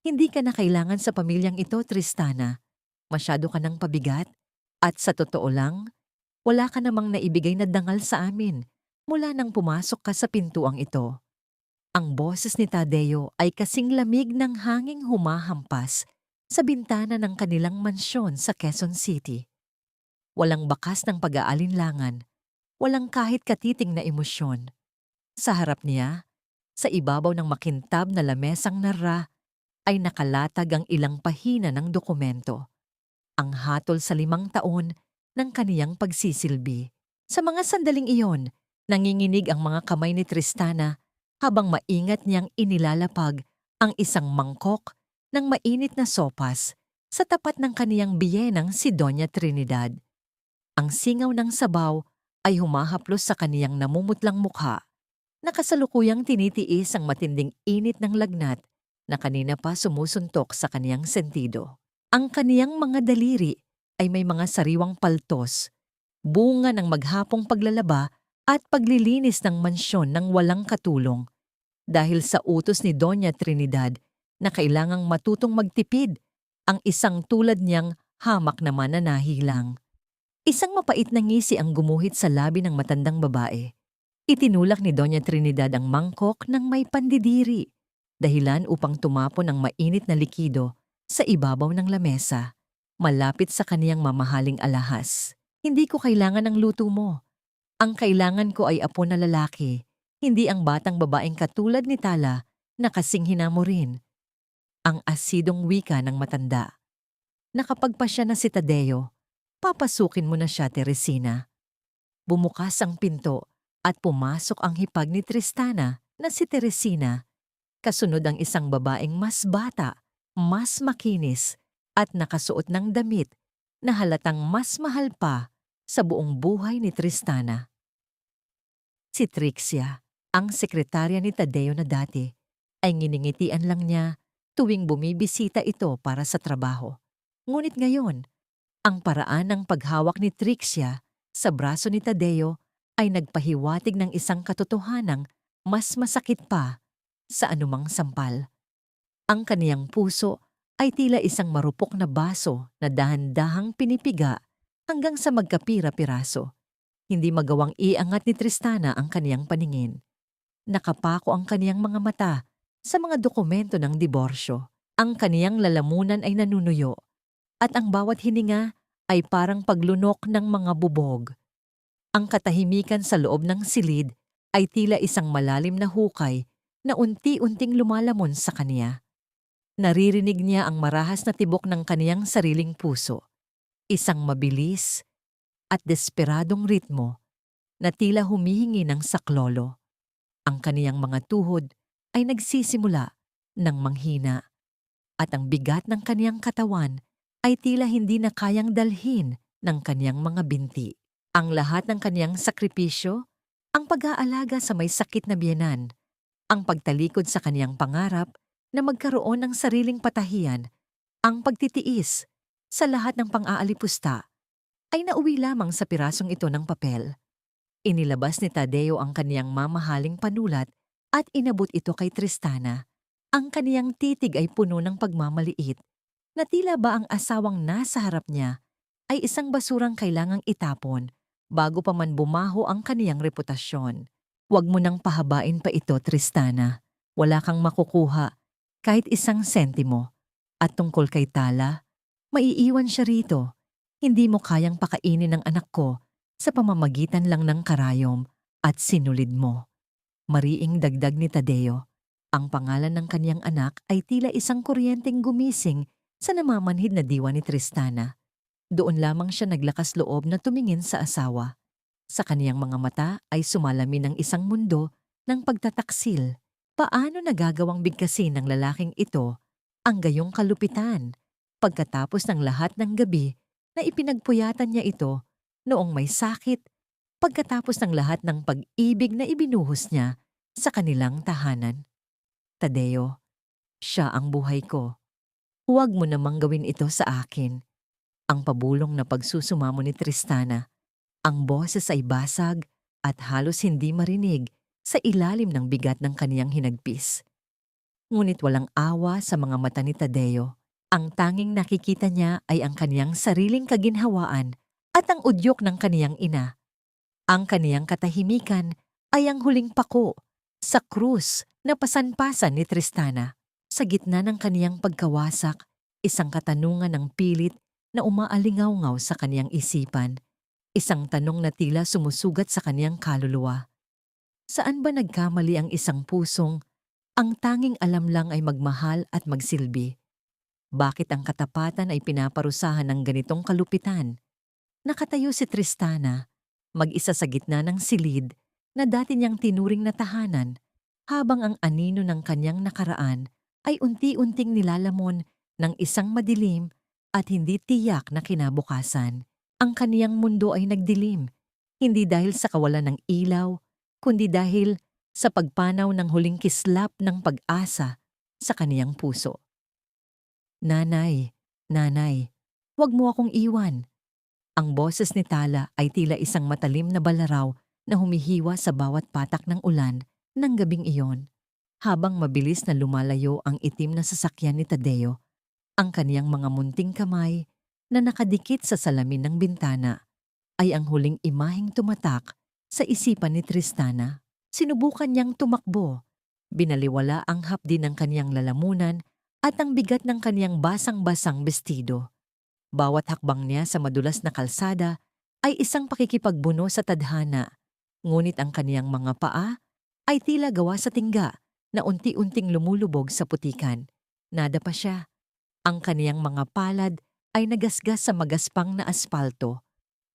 Hindi ka na kailangan sa pamilyang ito, Tristana. Masyado ka ng pabigat. At sa totoo lang, wala ka namang naibigay na dangal sa amin mula nang pumasok ka sa pintuang ito. Ang boses ni Tadeo ay kasing lamig ng hanging humahampas sa bintana ng kanilang mansyon sa Quezon City. Walang bakas ng pag-aalinlangan, walang kahit katiting na emosyon. Sa harap niya, sa ibabaw ng makintab na lamesang nara, ay nakalatag ang ilang pahina ng dokumento. Ang hatol sa 5 taon ng kaniyang pagsisilbi. Sa mga sandaling iyon, nanginginig ang mga kamay ni Tristana habang maingat niyang inilalapag ang isang mangkok ng mainit na sopas sa tapat ng kaniyang biyenang si Doña Trinidad. Ang singaw ng sabaw ay humahaplos sa kaniyang namumutlang mukha na kasalukuyang tinitiis ang matinding init ng lagnat na kanina pa sumusuntok sa kaniyang sentido. Ang kaniyang mga daliri ay may mga sariwang paltos, bunga ng maghapong paglalaba at paglilinis ng mansyon ng walang katulong dahil sa utos ni Doña Trinidad na kailangang matutong magtipid ang isang tulad niyang hamak naman na nahilang. Isang mapait na ngisi ang gumuhit sa labi ng matandang babae. Itinulak ni Doña Trinidad ang mangkok ng may pandidiri, dahilan upang tumapon ang mainit na likido sa ibabaw ng lamesa, malapit sa kaniyang mamahaling alahas. Hindi ko kailangan ng luto mo. Ang kailangan ko ay apo na lalaki, hindi ang batang babaeng katulad ni Tala na kasing hinamo rin. Ang asidong wika ng matanda. Nakapagpasya na si Tadeo, papasukin mo na siya, Teresina. Bumukas ang pinto at pumasok ang hipag ni Tristana na si Teresina. Kasunod ang isang babaeng mas bata, mas makinis at nakasuot ng damit na halatang mas mahal pa sa buong buhay ni Tristana. Si Trixia, ang sekretarya ni Tadeo na dati, ay nginingitian lang niya tuwing bumibisita ito para sa trabaho. Ngunit ngayon, ang paraan ng paghawak ni Trixia sa braso ni Tadeo ay nagpahiwatig ng isang katotohanang mas masakit pa sa anumang sampal. Ang kaniyang puso ay tila isang marupok na baso na dahan-dahang pinipiga hanggang sa magkapira-piraso. Hindi magawang iangat ni Tristana ang kaniyang paningin. Nakapako ang kaniyang mga mata sa mga dokumento ng diborsyo. Ang kaniyang lalamunan ay nanunuyo at ang bawat hininga ay parang paglunok ng mga bubog. Ang katahimikan sa loob ng silid ay tila isang malalim na hukay na unti-unting lumalamon sa kaniya. Naririnig niya ang marahas na tibok ng kaniyang sariling puso. Isang mabilis at desperadong ritmo na tila humihingi ng saklolo. Ang kaniyang mga tuhod ay nagsisimula ng manghina at ang bigat ng kaniyang katawan ay tila hindi na kayang dalhin ng kaniyang mga binti. Ang lahat ng kaniyang sakripisyo, ang pag-aalaga sa may sakit na biyenan, ang pagtalikod sa kaniyang pangarap na magkaroon ng sariling patahiyan, ang pagtitiis sa lahat ng pang-aalipusta, ay nauwi lamang sa pirasong ito ng papel. Inilabas ni Tadeo ang kaniyang mamahaling panulat at inabot ito kay Tristana. Ang kaniyang titig ay puno ng pagmamaliit, na tila ba ang asawang nasa harap niya ay isang basurang kailangang itapon bago pa man bumaho ang kaniyang reputasyon. Huwag mo nang pahabain pa ito, Tristana. Wala kang makukuha kahit isang sentimo. At tungkol kay Tala, maiiwan siya rito. Hindi mo kayang pakainin ng anak ko sa pamamagitan lang ng karayom at sinulid mo. Mariing dagdag ni Tadeo. Ang pangalan ng kaniyang anak ay tila isang kuryenteng gumising sa namamanhid na diwa ni Tristana. Doon lamang siya naglakas loob na tumingin sa asawa. Sa kaniyang mga mata ay sumalamin ng isang mundo ng pagtataksil. Paano nagagawang bigkasin ng lalaking ito ang gayong kalupitan pagkatapos ng lahat ng gabi na ipinagpuyatan niya ito noong may sakit, pagkatapos ng lahat ng pag-ibig na ibinuhos niya sa kanilang tahanan? Tadeo, siya ang buhay ko. Huwag mo namang gawin ito sa akin. Ang pabulong na pagsusumamo ni Tristana. Ang boses ay basag at halos hindi marinig sa ilalim ng bigat ng kaniyang hinagpis. Ngunit walang awa sa mga mata ni Tadeo. Ang tanging nakikita niya ay ang kaniyang sariling kaginhawaan at ang udyok ng kaniyang ina. Ang kaniyang katahimikan ay ang huling pako sa krus na pasanpasan ni Tristana. Sa gitna ng kaniyang pagkawasak, isang katanungan ng pilit na umaalingaw-ngaw sa kaniyang isipan. Isang tanong na tila sumusugat sa kaniyang kaluluwa. Saan ba nagkamali ang isang pusong ang tanging alam lang ay magmahal at magsilbi? Bakit ang katapatan ay pinaparusahan ng ganitong kalupitan? Nakatayo si Tristana, mag-isa sa gitna ng silid na dati niyang tinuring na tahanan, habang ang anino ng kanyang nakaraan ay unti-unting nilalamon ng isang madilim at hindi tiyak na kinabukasan. Ang kaniyang mundo ay nagdilim, hindi dahil sa kawalan ng ilaw, kundi dahil sa pagpanaw ng huling kislap ng pag-asa sa kaniyang puso. Nanay, nanay, huwag mo akong iwan. Ang boses ni Tala ay tila isang matalim na balaraw na humihiwa sa bawat patak ng ulan ng gabing iyon. Habang mabilis na lumalayo ang itim na sasakyan ni Tadeo, ang kaniyang mga munting kamay na nakadikit sa salamin ng bintana ay ang huling imaheng tumatak sa isipan ni Tristana. Sinubukan niyang tumakbo. Binaliwala ang hapdi ng kaniyang lalamunan at ang bigat ng kaniyang basang-basang bestido. Bawat hakbang niya sa madulas na kalsada ay isang pakikipagbuno sa tadhana, ngunit ang kaniyang mga paa ay tila gawa sa tingga na unti-unting lumulubog sa putikan. Nada pa siya. Ang kaniyang mga palad ay nagasgas sa magaspang na aspalto,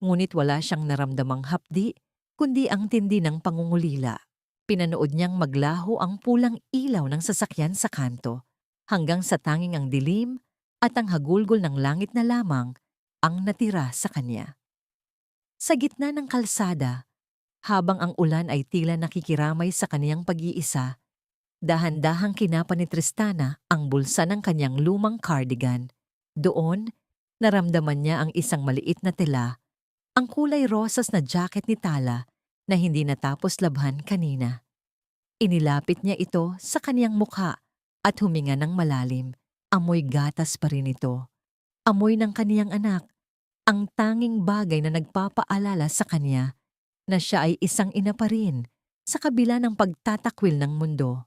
ngunit wala siyang naramdamang hapdi, kundi ang tindi ng pangungulila. Pinanood niyang maglaho ang pulang ilaw ng sasakyan sa kanto, hanggang sa tanging ang dilim at ang hagulgol ng langit na lamang ang natira sa kanya. Sa gitna ng kalsada, habang ang ulan ay tila nakikiramay sa kaniyang pag-iisa, dahan-dahang kinapa ni Tristana ang bulsa ng kanyang lumang cardigan. Doon, naramdaman niya ang isang maliit na tela, ang kulay rosas na jacket ni Tala na hindi natapos labhan kanina. Inilapit niya ito sa kaniyang mukha at huminga ng malalim. Amoy gatas pa rin ito. Amoy ng kaniyang anak, ang tanging bagay na nagpapaalala sa kanya na siya ay isang ina pa rin sa kabila ng pagtatakwil ng mundo.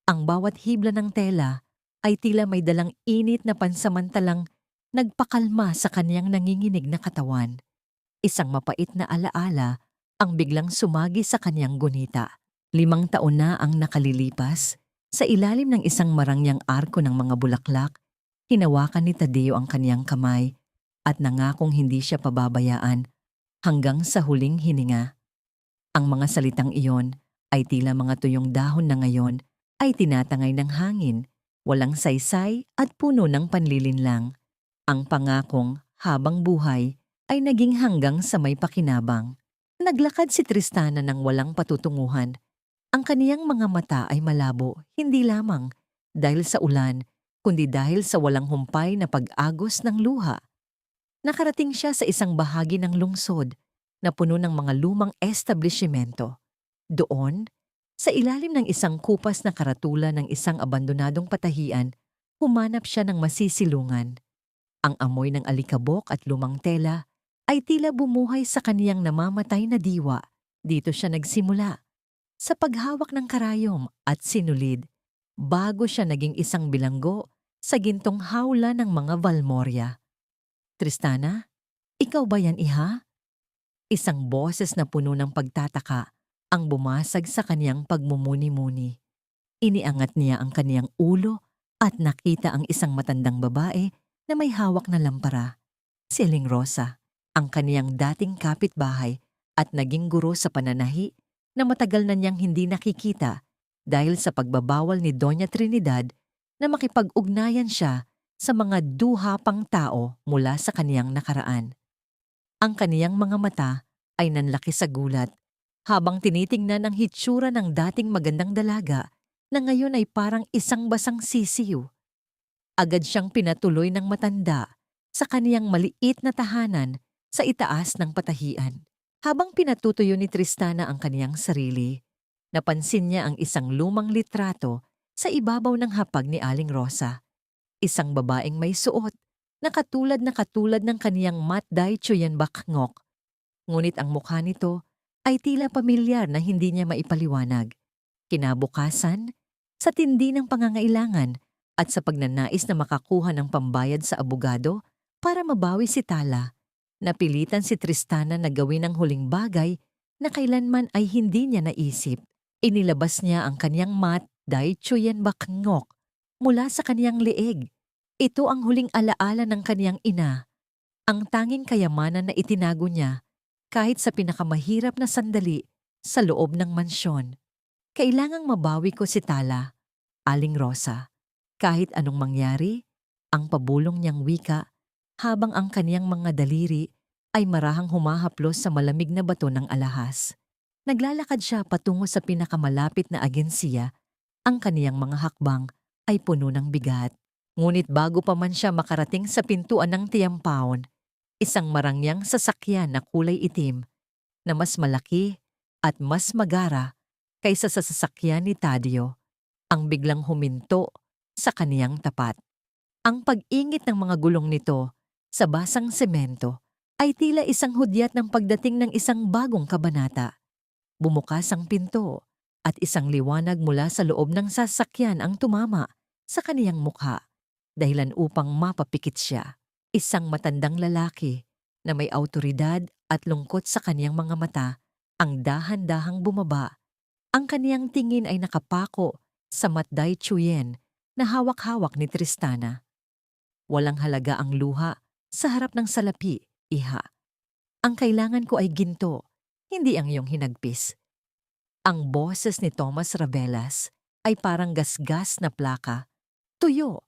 Ang bawat hibla ng tela ay tila may dalang init na pansamantalang nagpakalma sa kaniyang nanginginig na katawan. Isang mapait na alaala ang biglang sumagi sa kaniyang gunita. 5 taon na ang nakalilipas, sa ilalim ng isang marangyang arko ng mga bulaklak, hinawakan ni Tadeo ang kaniyang kamay at nangakong hindi siya pababayaan hanggang sa huling hininga. Ang mga salitang iyon ay tila mga tuyong dahon na ngayon ay tinatangay ng hangin, walang saysay at puno ng panlilinlang. Ang pangakong habang buhay ay naging hanggang sa may pakinabang. Naglakad si Tristana ng walang patutunguhan. Ang kaniyang mga mata ay malabo, hindi lamang dahil sa ulan, kundi dahil sa walang humpay na pag-agos ng luha. Nakarating siya sa isang bahagi ng lungsod na puno ng mga lumang establishmento. Doon, sa ilalim ng isang kupas na karatula ng isang abandonadong patahian, humanap siya ng masisilungan. Ang amoy ng alikabok at lumang tela ay tila bumuhay sa kaniyang namamatay na diwa. Dito siya nagsimula, sa paghawak ng karayom at sinulid, bago siya naging isang bilanggo sa gintong hawla ng mga Valmoria. Tristana, ikaw ba yan, iha? Isang boses na puno ng pagtataka ang bumasag sa kaniyang pagmumuni-muni. Iniangat niya ang kaniyang ulo at nakita ang isang matandang babae na may hawak na lampara. Si Aling Rosa, ang kaniyang dating kapitbahay at naging guro sa pananahi na matagal na niyang hindi nakikita dahil sa pagbabawal ni Doña Trinidad na makipag-ugnayan siya sa mga duha pang tao mula sa kaniyang nakaraan. Ang kaniyang mga mata ay nanlaki sa gulat habang tinitingnan ang hitsura ng dating magandang dalaga na ngayon ay parang isang basang sisiw. Agad siyang pinatuloy ng matanda sa kaniyang maliit na tahanan sa itaas ng patahian. Habang pinatutuyo ni Tristana ang kaniyang sarili, napansin niya ang isang lumang litrato Sa ibabaw ng hapag ni Aling Rosa, isang babaeng may suot na katulad ng kaniyang Matday Chuyenbak ngok. Ngunit ang mukha nito ay tila pamilyar na hindi niya maipaliwanag. Kinabukasan, sa tindi ng pangangailangan at sa pagnanais na makakuha ng pambayad sa abogado para mabawi si Tala, napilitan si Tristana na gawin ang huling bagay na kailanman ay hindi niya naisip. Inilabas niya ang kaniyang Matday Chuyenbak ngok mula sa kaniyang leeg. Ito ang huling alaala ng kaniyang ina, ang tanging kayamanan na itinago niya kahit sa pinakamahirap na sandali sa loob ng mansyon. Kailangang mabawi ko si Tala, Aling Rosa. Kahit anong mangyari, ang pabulong niyang wika habang ang kaniyang mga daliri ay marahang humahaplos sa malamig na bato ng alahas. Naglalakad siya patungo sa pinakamalapit na agensiya. Ang kaniyang mga hakbang ay puno ng bigat. Ngunit bago pa man siya makarating sa pintuan ng tiyampahon, isang marangyang sasakyan na kulay itim na mas malaki at mas magara kaysa sa sasakyan ni Tadio ang biglang huminto sa kaniyang tapat. Ang pag-ingit ng mga gulong nito sa basang semento ay tila isang hudyat ng pagdating ng isang bagong kabanata. Bumukas ang pinto at isang liwanag mula sa loob ng sasakyan ang tumama sa kaniyang mukha, dahilan upang mapapikit siya. Isang matandang lalaki na may awtoridad at lungkot sa kaniyang mga mata ang dahan-dahang bumaba. Ang kaniyang tingin ay nakapako sa Matday Chuyen na hawak-hawak ni Tristana. Walang halaga ang luha sa harap ng salapi, iha. Ang kailangan ko ay ginto, hindi ang iyong hinagpis. Ang boses ni Thomas Ravelas ay parang gasgas na plaka, tuyo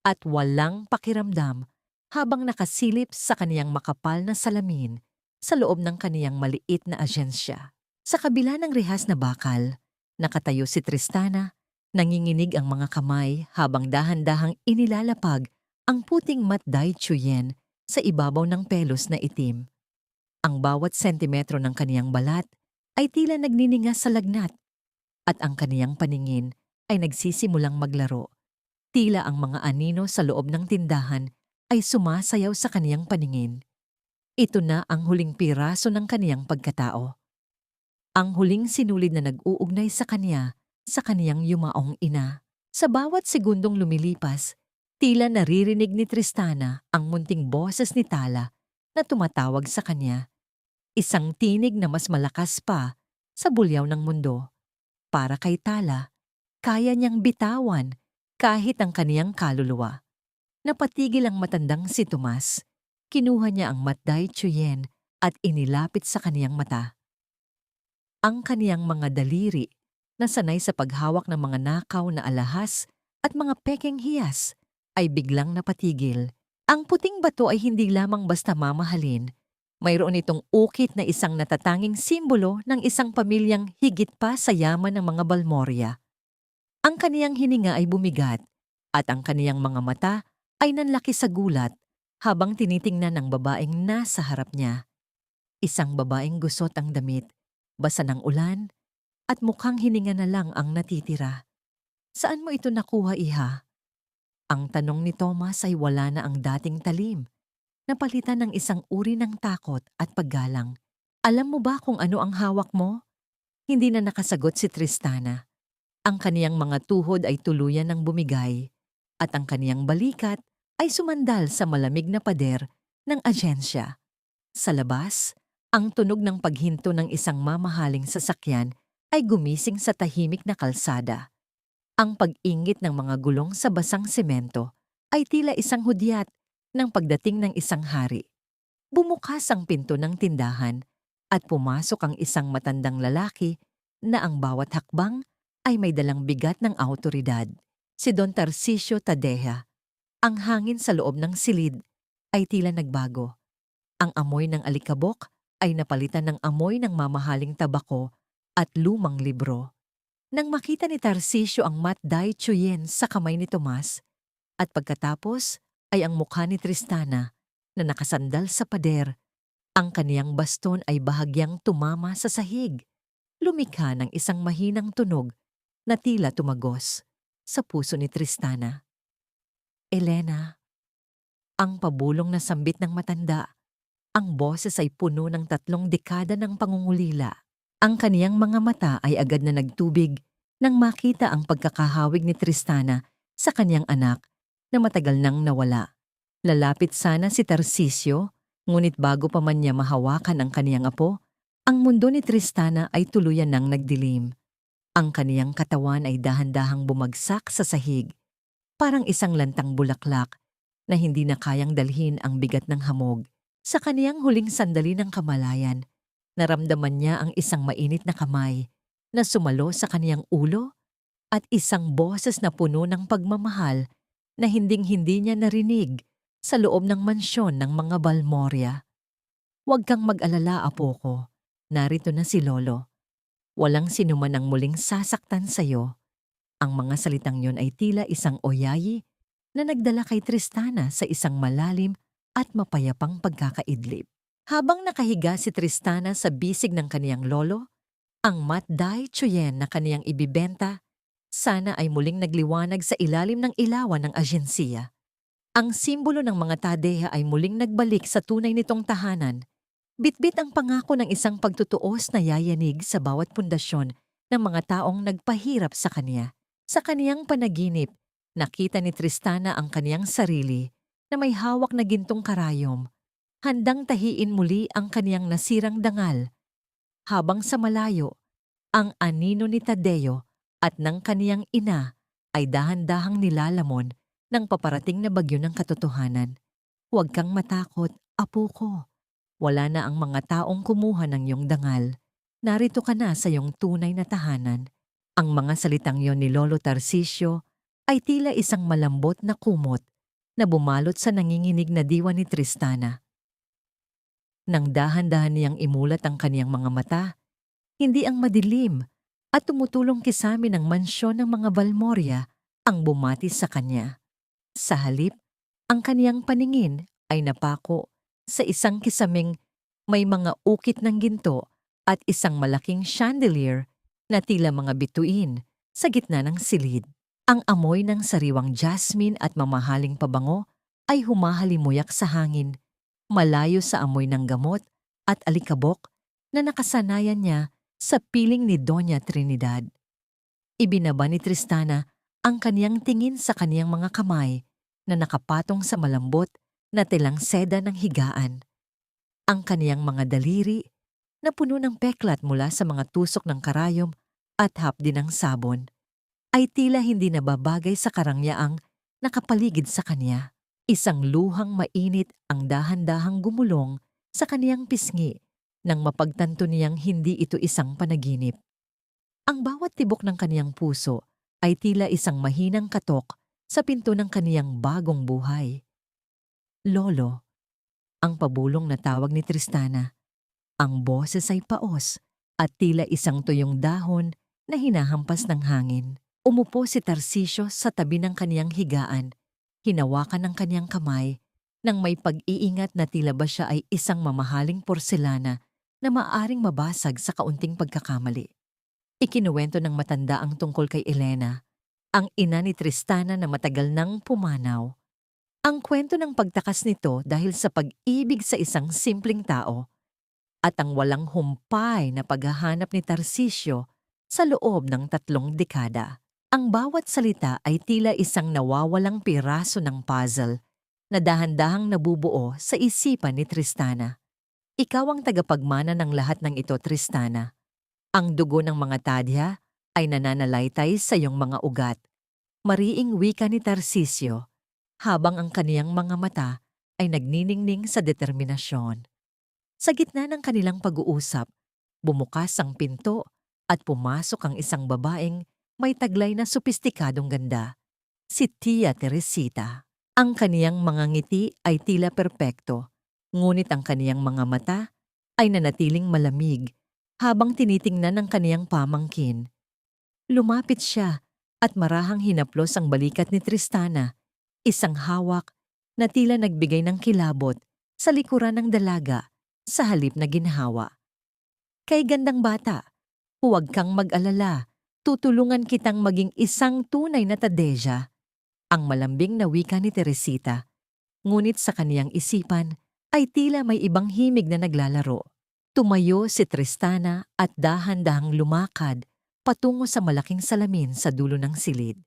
at walang pakiramdam habang nakasilip sa kaniyang makapal na salamin sa loob ng kaniyang maliit na asyensya. Sa kabila ng rehas na bakal, nakatayo si Tristana, nanginginig ang mga kamay habang dahan-dahang inilalapag ang puting Matday Chuyen sa ibabaw ng pelos na itim. Ang bawat sentimetro ng kaniyang balat ay tila nagniningas sa lagnat at ang kaniyang paningin ay nagsisimulang maglaro. Tila ang mga anino sa loob ng tindahan ay sumasayaw sa kaniyang paningin. Ito na ang huling piraso ng kaniyang pagkatao. Ang huling sinulid na nag-uugnay sa kaniya sa kaniyang yumaong ina. Sa bawat segundong lumilipas, tila naririnig ni Tristana ang munting boses ni Tala na tumatawag sa kanya. Isang tinig na mas malakas pa sa bulyaw ng mundo. Para kay Tala, kaya niyang bitawan kahit ang kaniyang kaluluwa. Napatigil ang matandang si Tomas. Kinuha niya ang Matday Chuyen at inilapit sa kaniyang mata. Ang kaniyang mga daliri na sanay sa paghawak ng mga nakaw na alahas at mga pekeng hiyas ay biglang napatigil. Ang puting bato ay hindi lamang basta mamahalin. Mayroon itong ukit na isang natatanging simbolo ng isang pamilyang higit pa sa yaman ng mga Balmoria. Ang kaniyang hininga ay bumigat at ang kaniyang mga mata ay nanlaki sa gulat habang tinitingnan ng babaeng nasa harap niya. Isang babaeng gusot ang damit, basa ng ulan, at mukhang hininga na lang ang natitira. Saan mo ito nakuha, iha? Ang tanong ni Thomas ay wala na ang dating talim. Napalitan ng isang uri ng takot at paggalang. Alam mo ba kung ano ang hawak mo? Hindi na nakasagot si Tristana. Ang kaniyang mga tuhod ay tuluyan ng bumigay at ang kaniyang balikat ay sumandal sa malamig na pader ng asyensya. Sa labas, ang tunog ng paghinto ng isang mamahaling sasakyan ay gumising sa tahimik na kalsada. Ang pag-ingit ng mga gulong sa basang semento ay tila isang hudyat ng pagdating ng isang hari. Bumukas ang pinto ng tindahan at pumasok ang isang matandang lalaki na ang bawat hakbang ay may dalang bigat ng awtoridad. Si Don Tarcisio Tadea. Ang hangin sa loob ng silid ay tila nagbago. Ang amoy ng alikabok ay napalitan ng amoy ng mamahaling tabako at lumang libro. Nang makita ni Tarcisio ang Matday Chuyen sa kamay ni Tomas, at pagkatapos ay ang mukha ni Tristana na nakasandal sa pader, ang kaniyang baston ay bahagyang tumama sa sahig. Lumikha ng isang mahinang tunog na tila tumagos. sa puso ni Tristana. Elena, ang pabulong na sambit ng matanda. Ang boses ay puno ng 3 dekada ng pangungulila. Ang kaniyang mga mata ay agad na nagtubig nang makita ang pagkakahawig ni Tristana sa kaniyang anak na matagal nang nawala. Lalapit sana si Tarcisio, ngunit bago pa man niya mahawakan ang kaniyang apo, ang mundo ni Tristana ay tuluyan nang nagdilim. Ang kaniyang katawan ay dahan-dahang bumagsak sa sahig, parang isang lantang bulaklak na hindi na kayang dalhin ang bigat ng hamog. Sa kaniyang huling sandali ng kamalayan, naramdaman niya ang isang mainit na kamay na sumalo sa kaniyang ulo at isang boses na puno ng pagmamahal na hinding-hindi niya narinig sa loob ng mansyon ng mga Balmoria. "Huwag kang mag-alala, apo ko. Narito na si Lolo. Walang sinuman ang muling sasaktan sa'yo." Ang mga salitang yon ay tila isang oyayi na nagdala kay Tristana sa isang malalim at mapayapang pagkakaidlip. Habang nakahiga si Tristana sa bisig ng kaniyang lolo, ang matday tsuyen na kaniyang ibibenta sana ay muling nagliwanag sa ilalim ng ilawan ng ahensiya. Ang simbolo ng mga tadeha ay muling nagbalik sa tunay nitong tahanan. Bitbit ang pangako ng isang pagtutuos na yayanig sa bawat pundasyon ng mga taong nagpahirap sa kaniya. Sa kaniyang panaginip, nakita ni Tristana ang kaniyang sarili na may hawak na gintong karayom, handang tahiin muli ang kaniyang nasirang dangal. Habang sa malayo, ang anino ni Tadeo at ng kaniyang ina ay dahan-dahang nilalamon ng paparating na bagyo ng katotohanan. "Huwag kang matakot, apo ko. Wala na ang mga taong kumuha ng iyong dangal. Narito ka na sa iyong tunay na tahanan." Ang mga salitang yon ni Lolo Tarcisio ay tila isang malambot na kumot na bumalot sa nanginginig na diwa ni Tristana. Nang dahan-dahan niyang imulat ang kaniyang mga mata, hindi ang madilim at tumutulong kisame ng mansyon ng mga Balmoria ang bumati sa kanya. Sa halip, ang kaniyang paningin ay napako sa isang kisaming may mga ukit ng ginto at isang malaking chandelier na tila mga bituin sa gitna ng silid. Ang amoy ng sariwang jasmine at mamahaling pabango ay humahalimuyak sa hangin, malayo sa amoy ng gamot at alikabok na nakasanayan niya sa piling ni Doña Trinidad. Ibinaba ni Tristana ang kaniyang tingin sa kaniyang mga kamay na nakapatong sa malambot na telang seda ng higaan. Ang kaniyang mga daliri na puno ng peklat mula sa mga tusok ng karayom at hapdi ng sabon, ay tila hindi nababagay sa karangyaang nakapaligid sa kanya. Isang luhang mainit ang dahan-dahang gumulong sa kaniyang pisngi nang mapagtanto niyang hindi ito isang panaginip. Ang bawat tibok ng kaniyang puso ay tila isang mahinang katok sa pinto ng kaniyang bagong buhay. "Lolo," ang pabulong na tawag ni Tristana. Ang boses ay paos at tila isang tuyong dahon na hinahampas ng hangin. Umupo si Tarcisio sa tabi ng kaniyang higaan, hinawakan ng kaniyang kamay nang may pag-iingat na tila ba siya ay isang mamahaling porselana na maaring mabasag sa kaunting pagkakamali. Ikinuwento ng matanda ang tungkol kay Elena, ang ina ni Tristana na matagal nang pumanaw. Ang kwento ng pagtakas nito dahil sa pag-ibig sa isang simpleng tao at ang walang humpay na paghahanap ni Tarcisio sa loob ng 3 dekada. Ang bawat salita ay tila isang nawawalang piraso ng puzzle na dahan-dahang nabubuo sa isipan ni Tristana. "Ikaw ang tagapagmana ng lahat ng ito, Tristana. Ang dugo ng mga tadya ay nananalaytay sa iyong mga ugat." Mariing wika ni Tarcisio, habang ang kaniyang mga mata ay nagniningning sa determinasyon. Sa gitna ng kanilang pag-uusap, bumukas ang pinto at pumasok ang isang babaeng may taglay na sopistikadong ganda, si Tia Teresita. Ang kaniyang mga ngiti ay tila perpekto, ngunit ang kaniyang mga mata ay nanatiling malamig habang tinitingnan ng kaniyang pamangkin. Lumapit siya at marahang hinaplos ang balikat ni Tristana, isang hawak na tila nagbigay ng kilabot sa likuran ng dalaga sa halip na ginhawa. "Kay gandang bata, huwag kang mag-alala. Tutulungan kitang maging isang tunay na Tadeja, ang malambing na wika ni Teresita. Ngunit sa kaniyang isipan ay tila may ibang himig na naglalaro. Tumayo si Tristana at dahan-dahang lumakad patungo sa malaking salamin sa dulo ng silid.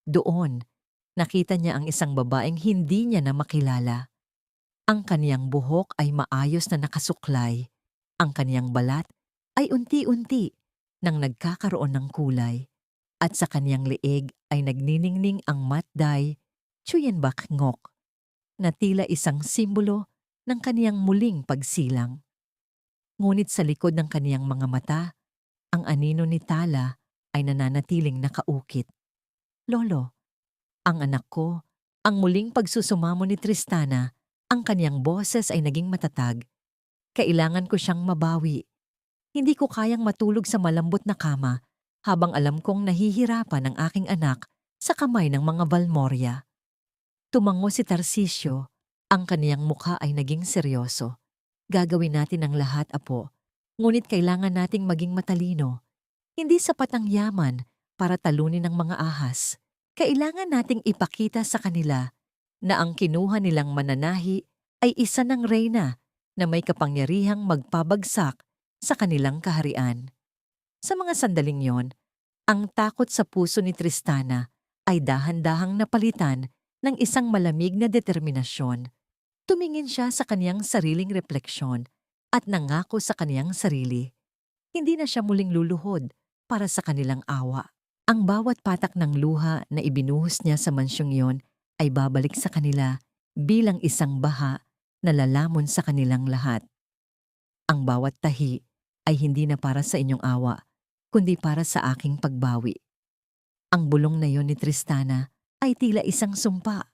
Doon, nakita niya ang isang babaeng hindi niya na makilala. Ang kaniyang buhok ay maayos na nakasuklay. Ang kaniyang balat ay unti-unti nang nagkakaroon ng kulay. At sa kaniyang leeg ay nagniningning ang matday, Chuyenbak Ngok, na tila isang simbolo ng kaniyang muling pagsilang. Ngunit sa likod ng kaniyang mga mata, ang anino ni Tala ay nananatiling nakaukit. Lolo, ang anak ko, ang muling pagsusumamo ni Tristana, ang kaniyang boses ay naging matatag. Kailangan ko siyang mabawi. Hindi ko kayang matulog sa malambot na kama habang alam kong nahihirapan ang aking anak sa kamay ng mga Valmoria. Tumango si Tarcisio, ang kaniyang mukha ay naging seryoso. Gagawin natin ang lahat, apo. Ngunit kailangan nating maging matalino. Hindi sapat ang yaman para talunin ng mga ahas. Kailangan nating ipakita sa kanila na ang kinuha nilang mananahi ay isa ng reyna na may kapangyarihang magpabagsak sa kanilang kaharian. Sa mga sandaling yon, ang takot sa puso ni Tristana ay dahan-dahang napalitan ng isang malamig na determinasyon. Tumingin siya sa kaniyang sariling refleksyon at nangako sa kaniyang sarili. Hindi na siya muling luluhod para sa kanilang awa. Ang bawat patak ng luha na ibinuhos niya sa mansyong yon ay babalik sa kanila bilang isang baha na lalamon sa kanilang lahat. Ang bawat tahi ay hindi na para sa inyong awa, kundi para sa aking pagbawi. Ang bulong na yon ni Tristana ay tila isang sumpa.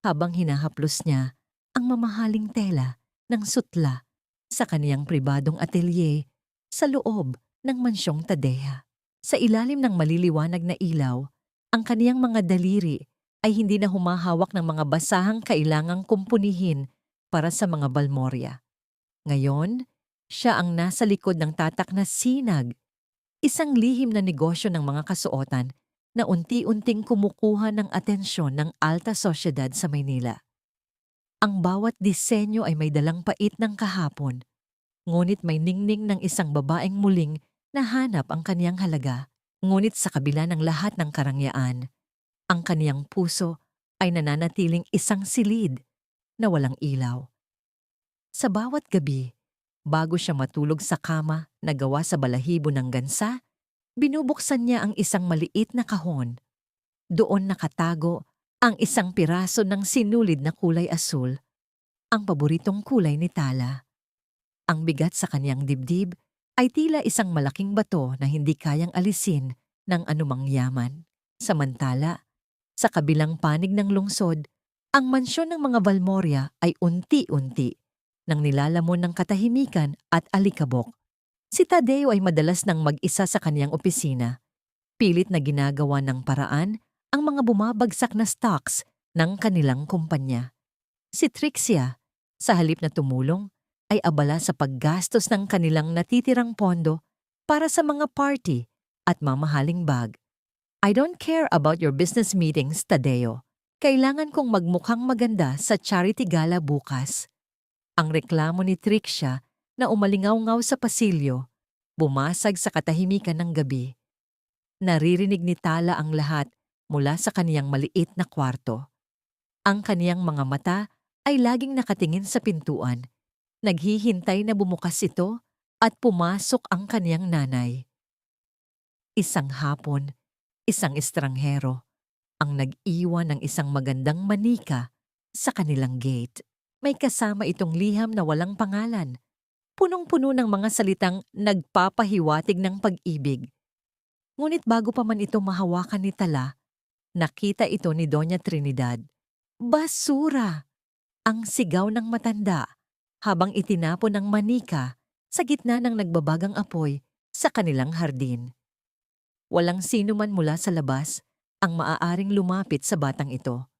Habang hinahaplos niya ang mamahaling tela ng sutla sa kaniyang pribadong atelier sa loob ng mansyong Tadea. Sa ilalim ng maliliwanag na ilaw, ang kaniyang mga daliri ay hindi na humahawak ng mga basahang kailangang kumpunihin para sa mga Valmoria. Ngayon, siya ang nasa likod ng tatak na sinag, isang lihim na negosyo ng mga kasuotan na unti-unting kumukuha ng atensyon ng alta sosyedad sa Maynila. Ang bawat disenyo ay may dalang pait ng kahapon, ngunit may ningning ng isang babaeng muling nahanap ang kaniyang halaga. Ngunit sa kabila ng lahat ng karangyaan, ang kaniyang puso ay nananatiling isang silid na walang ilaw. Sa bawat gabi, bago siya matulog sa kama na gawa sa balahibo ng gansa, binubuksan niya ang isang maliit na kahon. Doon nakatago ang isang piraso ng sinulid na kulay asul, ang paboritong kulay ni Tala. Ang bigat sa kaniyang dibdib ay tila isang malaking bato na hindi kayang alisin ng anumang yaman. Samantala, sa kabilang panig ng lungsod, ang mansyon ng mga Valmoria ay unti-unti nang nilalamon ng katahimikan at alikabok. Si Tadeo ay madalas nang mag-isa sa kaniyang opisina. Pilit na ginagawa ng paraan ang mga bumabagsak na stocks ng kanilang kumpanya. Si Trixia, sa halip na tumulong, ay abala sa paggastos ng kanilang natitirang pondo para sa mga party at mamahaling bag. I don't care about your business meetings, Tadeo. Kailangan kong magmukhang maganda sa charity gala bukas. Ang reklamo ni Trixia na umalingaw-ngaw sa pasilyo, bumasag sa katahimikan ng gabi. Naririnig ni Tala ang lahat mula sa kaniyang maliit na kwarto. Ang kaniyang mga mata ay laging nakatingin sa pintuan. Naghihintay na bumukas ito at pumasok ang kaniyang nanay. Isang hapon, isang estranghero ang nag-iwan ng isang magandang manika sa kanilang gate. May kasama itong liham na walang pangalan, punong-puno ng mga salitang nagpapahiwatig ng pag-ibig. Ngunit bago pa man ito mahawakan ni Tala, nakita ito ni Doña Trinidad. Basura! Ang sigaw ng matanda habang itinapon ng manika sa gitna ng nagbabagang apoy sa kanilang hardin. Walang sino man mula sa labas ang maaaring lumapit sa batang ito.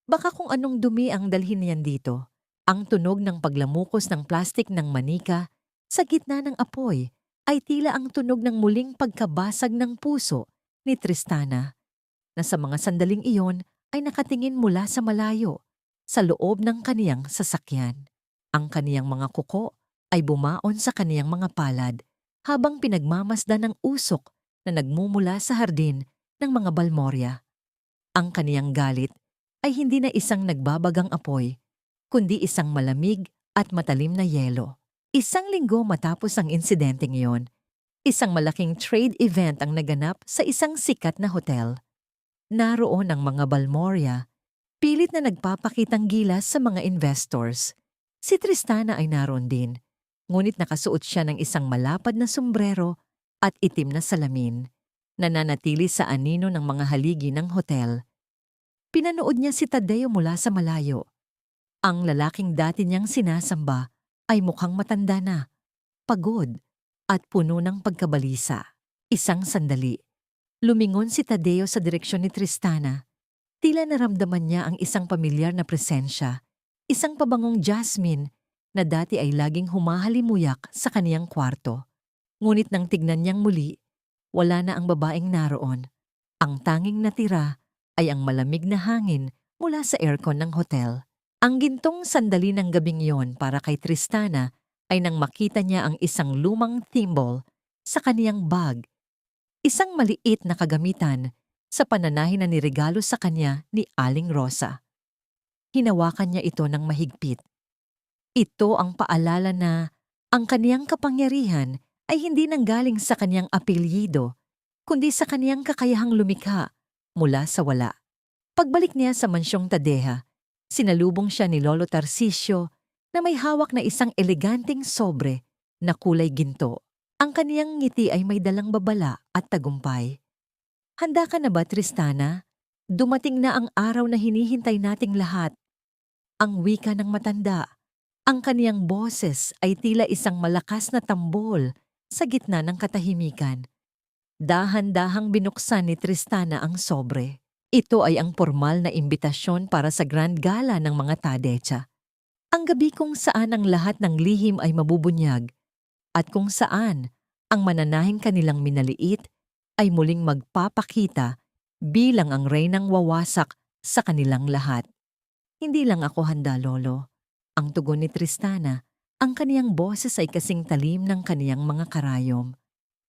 Baka kung anong dumi ang dalhin niyan dito, ang tunog ng paglamukos ng plastik ng manika sa gitna ng apoy ay tila ang tunog ng muling pagkabasag ng puso ni Tristana, na sa mga sandaling iyon ay nakatingin mula sa malayo sa loob ng kaniyang sasakyan. Ang kaniyang mga kuko ay bumaon sa kaniyang mga palad habang pinagmamasdan ng usok na nagmumula sa hardin ng mga balmorya. Ang kaniyang galit ay hindi na isang nagbabagang apoy, kundi isang malamig at matalim na yelo. Isang linggo matapos ang insidenteng iyon, isang malaking trade event ang naganap sa isang sikat na hotel. Naroon ang mga balmorya, pilit na nagpapakitang gilas sa mga investors. Si Tristana ay naroon din, ngunit nakasuot siya ng isang malapad na sombrero at itim na salamin. Nananatili sa anino ng mga haligi ng hotel. Pinanood niya si Tadeo mula sa malayo. Ang lalaking dati niyang sinasamba ay mukhang matanda na, pagod, at puno ng pagkabalisa. Isang sandali. Lumingon si Tadeo sa direksyon ni Tristana. Tila naramdaman niya ang isang pamilyar na presensya, isang pabangong jasmine na dati ay laging humahalimuyak sa kaniyang kwarto. Ngunit nang tignan niyang muli, wala na ang babaeng naroon. Ang tanging natira ay ang malamig na hangin mula sa aircon ng hotel. Ang gintong sandali ng gabing yon para kay Tristana ay nang makita niya ang isang lumang thimble sa kaniyang bag, isang maliit na kagamitan sa pananahin na niregalo sa kanya ni Aling Rosa. Hinawakan niya ito ng mahigpit. Ito ang paalala na ang kaniyang kapangyarihan ay hindi nanggaling sa kaniyang apelyido, kundi sa kaniyang kakayahang lumikha mula sa wala. Pagbalik niya sa mansyong Tadeja, sinalubong siya ni Lolo Tarcisio na may hawak na isang eleganteng sobre na kulay ginto. Ang kaniyang ngiti ay may dalang babala at tagumpay. Handa ka na ba, Tristana? Dumating na ang araw na hinihintay nating lahat. Ang wika ng matanda. Ang kaniyang boses ay tila isang malakas na tambol sa gitna ng katahimikan. Dahan-dahang binuksan ni Tristana ang sobre. Ito ay ang formal na imbitasyon para sa grand gala ng mga Tadeja. Ang gabi kung saan ang lahat ng lihim ay mabubunyag at kung saan ang mananahing kanilang minaliit ay muling magpapakita bilang ang reynang wawasak sa kanilang lahat. Hindi lang ako handa, Lolo. Ang tugon ni Tristana, ang kaniyang boses ay kasing talim ng kaniyang mga karayom.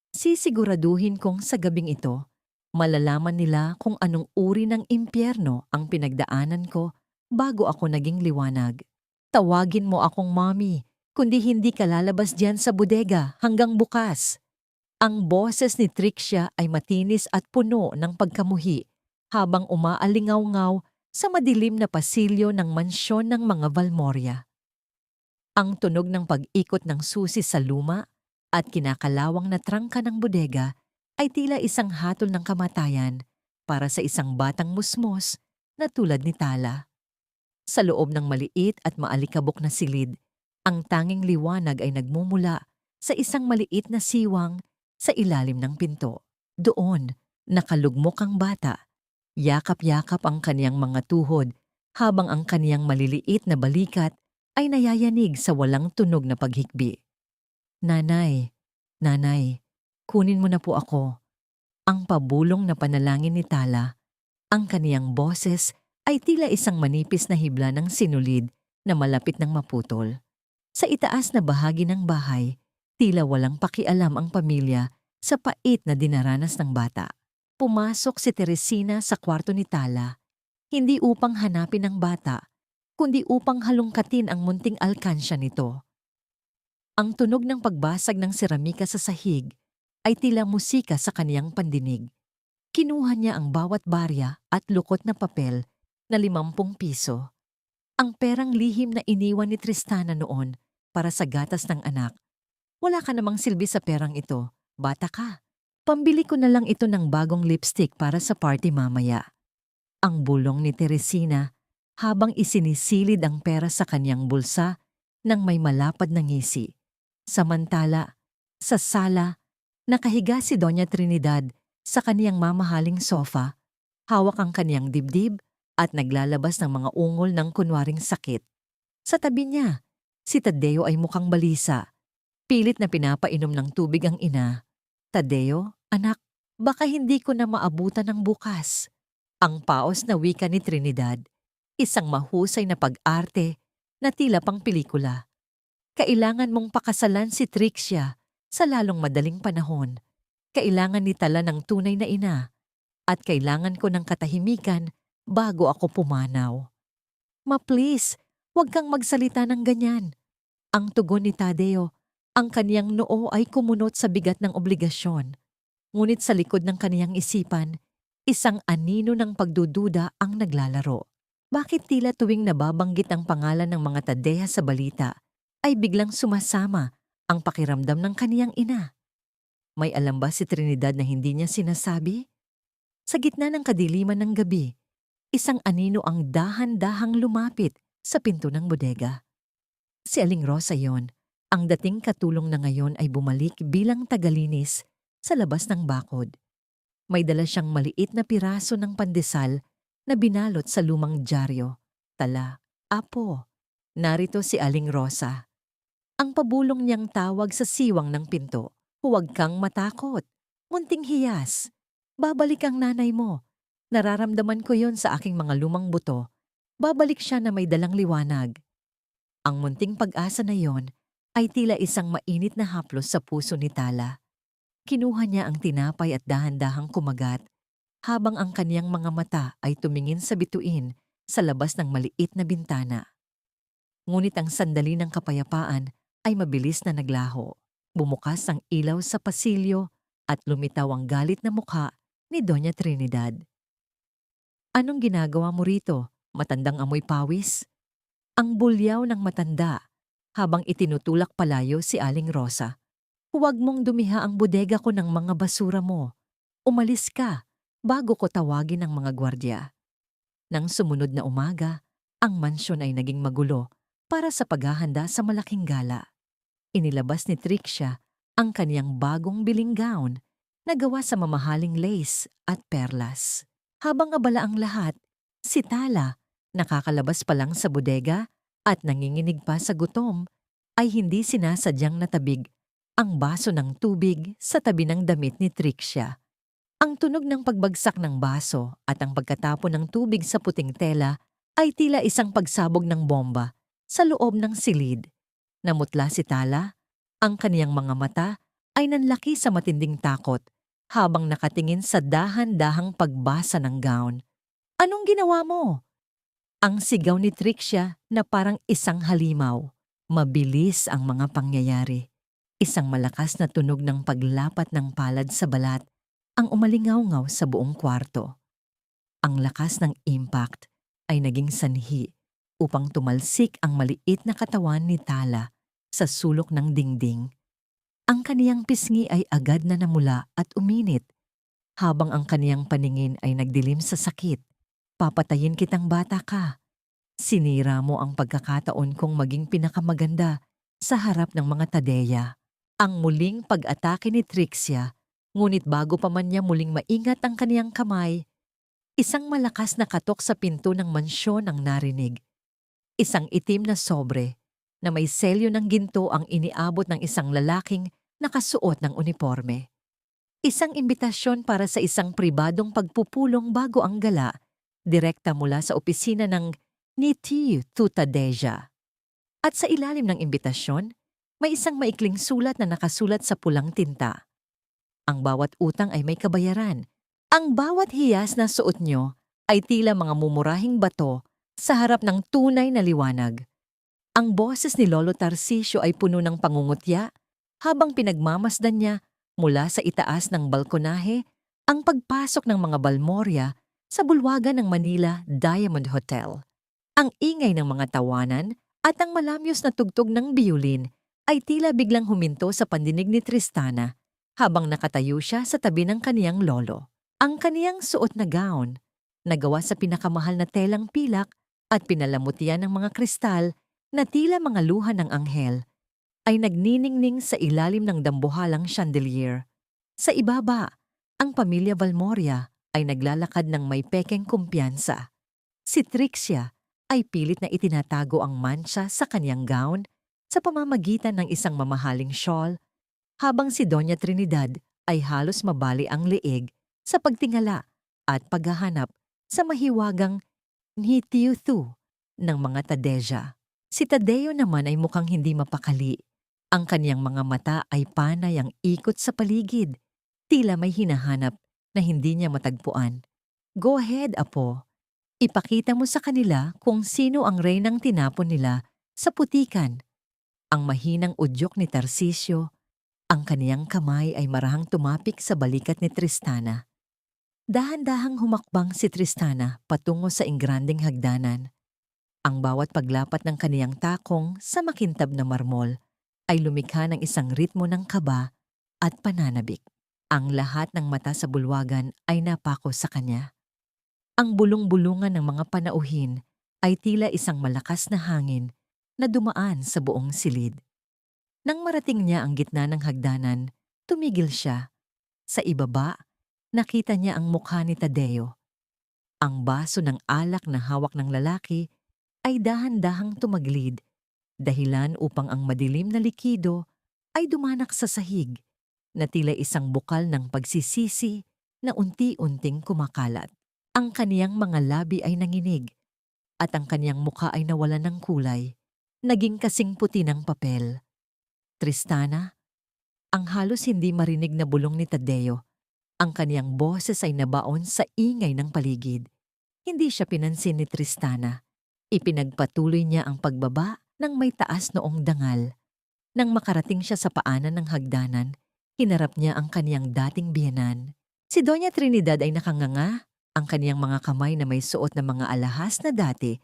Sisiguraduhin kong sa gabing ito, malalaman nila kung anong uri ng impyerno ang pinagdaanan ko bago ako naging liwanag. Tawagin mo akong mommy, kundi hindi ka lalabas diyan sa bodega hanggang bukas. Ang boses ni Trixia ay matinis at puno ng pagkamuhi habang umaalingaw-ngaw sa madilim na pasilyo ng mansyon ng mga Valmoria. Ang tunog ng pag-ikot ng susi sa luma at kinakalawang na trangka ng bodega ay tila isang hatol ng kamatayan para sa isang batang musmos na tulad ni Tala. Sa loob ng maliit at maalikabok na silid, ang tanging liwanag ay nagmumula sa isang maliit na siwang sa ilalim ng pinto. Doon, nakalugmok ang bata. Yakap-yakap ang kaniyang mga tuhod habang ang kaniyang maliliit na balikat ay nayayanig sa walang tunog na paghikbi. Nanay, nanay, kunin mo na po ako. Ang pabulong na panalangin ni Tala, ang kaniyang boses ay tila isang manipis na hibla ng sinulid na malapit ng maputol. Sa itaas na bahagi ng bahay, tila walang pakialam ang pamilya sa pait na dinaranas ng bata. Pumasok si Teresina sa kwarto ni Tala, hindi upang hanapin ang bata, kundi upang halungkatin ang munting alkansya nito. Ang tunog ng pagbasag ng seramika sa sahig ay tila musika sa kaniyang pandinig. Kinuha niya ang bawat barya at lukot na papel na 50 piso. Ang perang lihim na iniwan ni Tristana noon para sa gatas ng anak. Wala ka namang silbi sa perang ito, bata ka. Pambili ko na lang ito ng bagong lipstick para sa party mamaya. Ang bulong ni Teresina habang isinisilid ang pera sa kanyang bulsa nang may malapad na ngisi. Samantala, sa sala, nakahiga si Doña Trinidad sa kaniyang mamahaling sofa, hawak ang kaniyang dibdib at naglalabas ng mga ungol ng kunwaring sakit. Sa tabi niya, si Tadeo ay mukhang balisa. Pilit na pinapainom ng tubig ang ina. Tadeo, anak, baka hindi ko na maabutan ng bukas. Ang paos na wika ni Trinidad, isang mahusay na pag-arte na tila pang pelikula. Kailangan mong pakasalan si Trixia sa lalong madaling panahon. Kailangan ni Tala ng tunay na ina at kailangan ko ng katahimikan bago ako pumanaw. Ma please, huwag kang magsalita ng ganyan. Ang tugon ni Tadeo, ang kaniyang noo ay kumunot sa bigat ng obligasyon. Ngunit sa likod ng kaniyang isipan, isang anino ng pagdududa ang naglalaro. Bakit tila tuwing nababanggit ang pangalan ng mga Tadeha sa balita, ay biglang sumasama ang pakiramdam ng kaniyang ina? May alam ba si Trinidad na hindi niya sinasabi? Sa gitna ng kadiliman ng gabi, isang anino ang dahan-dahang lumapit sa pinto ng bodega. Si Aling Rosa yon, ang dating katulong na ngayon ay bumalik bilang tagalinis sa labas ng bakod. May dala siyang maliit na piraso ng pandesal na binalot sa lumang dyaryo. Tala, apo, narito si Aling Rosa. Ang pabulong niyang tawag sa siwang ng pinto. Huwag kang matakot. Munting hiyas. Babalik ang nanay mo. Nararamdaman ko yon sa aking mga lumang buto. Babalik siya na may dalang liwanag. Ang munting pag-asa na yon ay tila isang mainit na haplos sa puso ni Tala. Kinuha niya ang tinapay at dahan-dahang kumagat habang ang kaniyang mga mata ay tumingin sa bituin sa labas ng maliit na bintana. Ngunit ang sandali ng kapayapaan ay mabilis na naglaho. Bumukas ang ilaw sa pasilyo at lumitaw ang galit na mukha ni Doña Trinidad. Anong ginagawa mo rito? Matandang amoy pawis? Ang bulyaw ng matanda habang itinutulak palayo si Aling Rosa. Huwag mong dumiha ang bodega ko ng mga basura mo. Umalis ka bago ko tawagin ang mga gwardya. Nang sumunod na umaga, ang mansyon ay naging magulo para sa paghahanda sa malaking gala. Inilabas ni Trixia ang kaniyang bagong biling gown na gawa sa mamahaling lace at perlas. Habang abala ang lahat, si Tala, nakakalabas pa lang sa bodega at nanginginig pa sa gutom, ay hindi sinasadyang natabig ang baso ng tubig sa tabi ng damit ni Trixia. Ang tunog ng pagbagsak ng baso at ang pagkatapon ng tubig sa puting tela ay tila isang pagsabog ng bomba sa loob ng silid. Namutla si Tala, ang kaniyang mga mata ay nanlaki sa matinding takot habang nakatingin sa dahan-dahang pagbasa ng gown. Anong ginawa mo? Ang sigaw ni Trixia na parang isang halimaw. Mabilis ang mga pangyayari. Isang malakas na tunog ng paglapat ng palad sa balat ang umalingaw-ngaw sa buong kwarto. Ang lakas ng impact ay naging sanhi upang tumalsik ang maliit na katawan ni Tala sa sulok ng dingding. Ang kaniyang pisngi ay agad na namula at uminit, habang ang kaniyang paningin ay nagdilim sa sakit. Papatayin kitang bata ka. Sinira mo ang pagkakataon kong maging pinakamaganda sa harap ng mga Tadeya. Ang muling pag-atake ni Trixia, ngunit bago pa man niya muling maingat ang kaniyang kamay, isang malakas na katok sa pinto ng mansyon ang narinig. Isang itim na sobre na may selyo ng ginto ang iniabot ng isang lalaking nakasuot ng uniforme. Isang imbitasyon para sa isang pribadong pagpupulong bago ang gala, direkta mula sa opisina ng Niti Tutadeja. At sa ilalim ng imbitasyon, may isang maikling sulat na nakasulat sa pulang tinta. Ang bawat utang ay may kabayaran. Ang bawat hiyas na suot nyo ay tila mga mumurahing bato sa harap ng tunay na liwanag. Ang boses ni Lolo Tarcisio ay puno ng pangungutya habang pinagmamasdan niya mula sa itaas ng balkonahe ang pagpasok ng mga Balmorya sa bulwagan ng Manila Diamond Hotel. Ang ingay ng mga tawanan at ang malamyos na tugtog ng biolin ay tila biglang huminto sa pandinig ni Tristana habang nakatayo siya sa tabi ng kaniyang lolo. Ang kaniyang suot na gown, nagawa sa pinakamahal na telang pilak at pinalamutian ng mga kristal na tila mga luha ng anghel, ay nagniningning sa ilalim ng dambuhalang chandelier. Sa ibaba, ang pamilya Balmorya ay naglalakad ng may pekeng kumpiyansa. Si Trixia ay pilit na itinatago ang mancha sa kanyang gown sa pamamagitan ng isang mamahaling shawl, habang si Doña Trinidad ay halos mabali ang leeg sa pagtingala at paghahanap sa mahiwagang Nhitiuthu ng mga Tadeja. Si Tadeo naman ay mukhang hindi mapakali. Ang kaniyang mga mata ay panay ang ikot sa paligid. Tila may hinahanap na hindi niya matagpuan. Go ahead, Apo. Ipakita mo sa kanila kung sino ang reynang tinapon nila sa putikan. Ang mahinang udyok ni Tarcisio, ang kaniyang kamay ay marahang tumapik sa balikat ni Tristana. Dahan-dahang humakbang si Tristana patungo sa ingranding hagdanan. Ang bawat paglapat ng kaniyang takong sa makintab na marmol ay lumikha ng isang ritmo ng kaba at pananabik. Ang lahat ng mata sa bulwagan ay napako sa kanya. Ang bulong-bulungan ng mga panauhin ay tila isang malakas na hangin na dumaan sa buong silid. Nang marating niya ang gitna ng hagdanan, tumigil siya. Sa ibaba, nakita niya ang mukha ni Tadeo. Ang baso ng alak na hawak ng lalaki ay dahan-dahang tumaglid, dahilan upang ang madilim na likido ay dumanak sa sahig na tila isang bukal ng pagsisisi na unti-unting kumakalat. Ang kaniyang mga labi ay nanginig at ang kaniyang mukha ay nawalan ng kulay, naging kasing puti ng papel. Tristana, ang halos hindi marinig na bulong ni Tadeo. Ang kaniyang boses ay nabaon sa ingay ng paligid. Hindi siya pinansin ni Tristana. Ipinagpatuloy niya ang pagbaba ng may taas noong dangal. Nang makarating siya sa paanan ng hagdanan, hinarap niya ang kaniyang dating biyenan. Si Doña Trinidad ay nakanganga. Ang kaniyang mga kamay na may suot na mga alahas na dati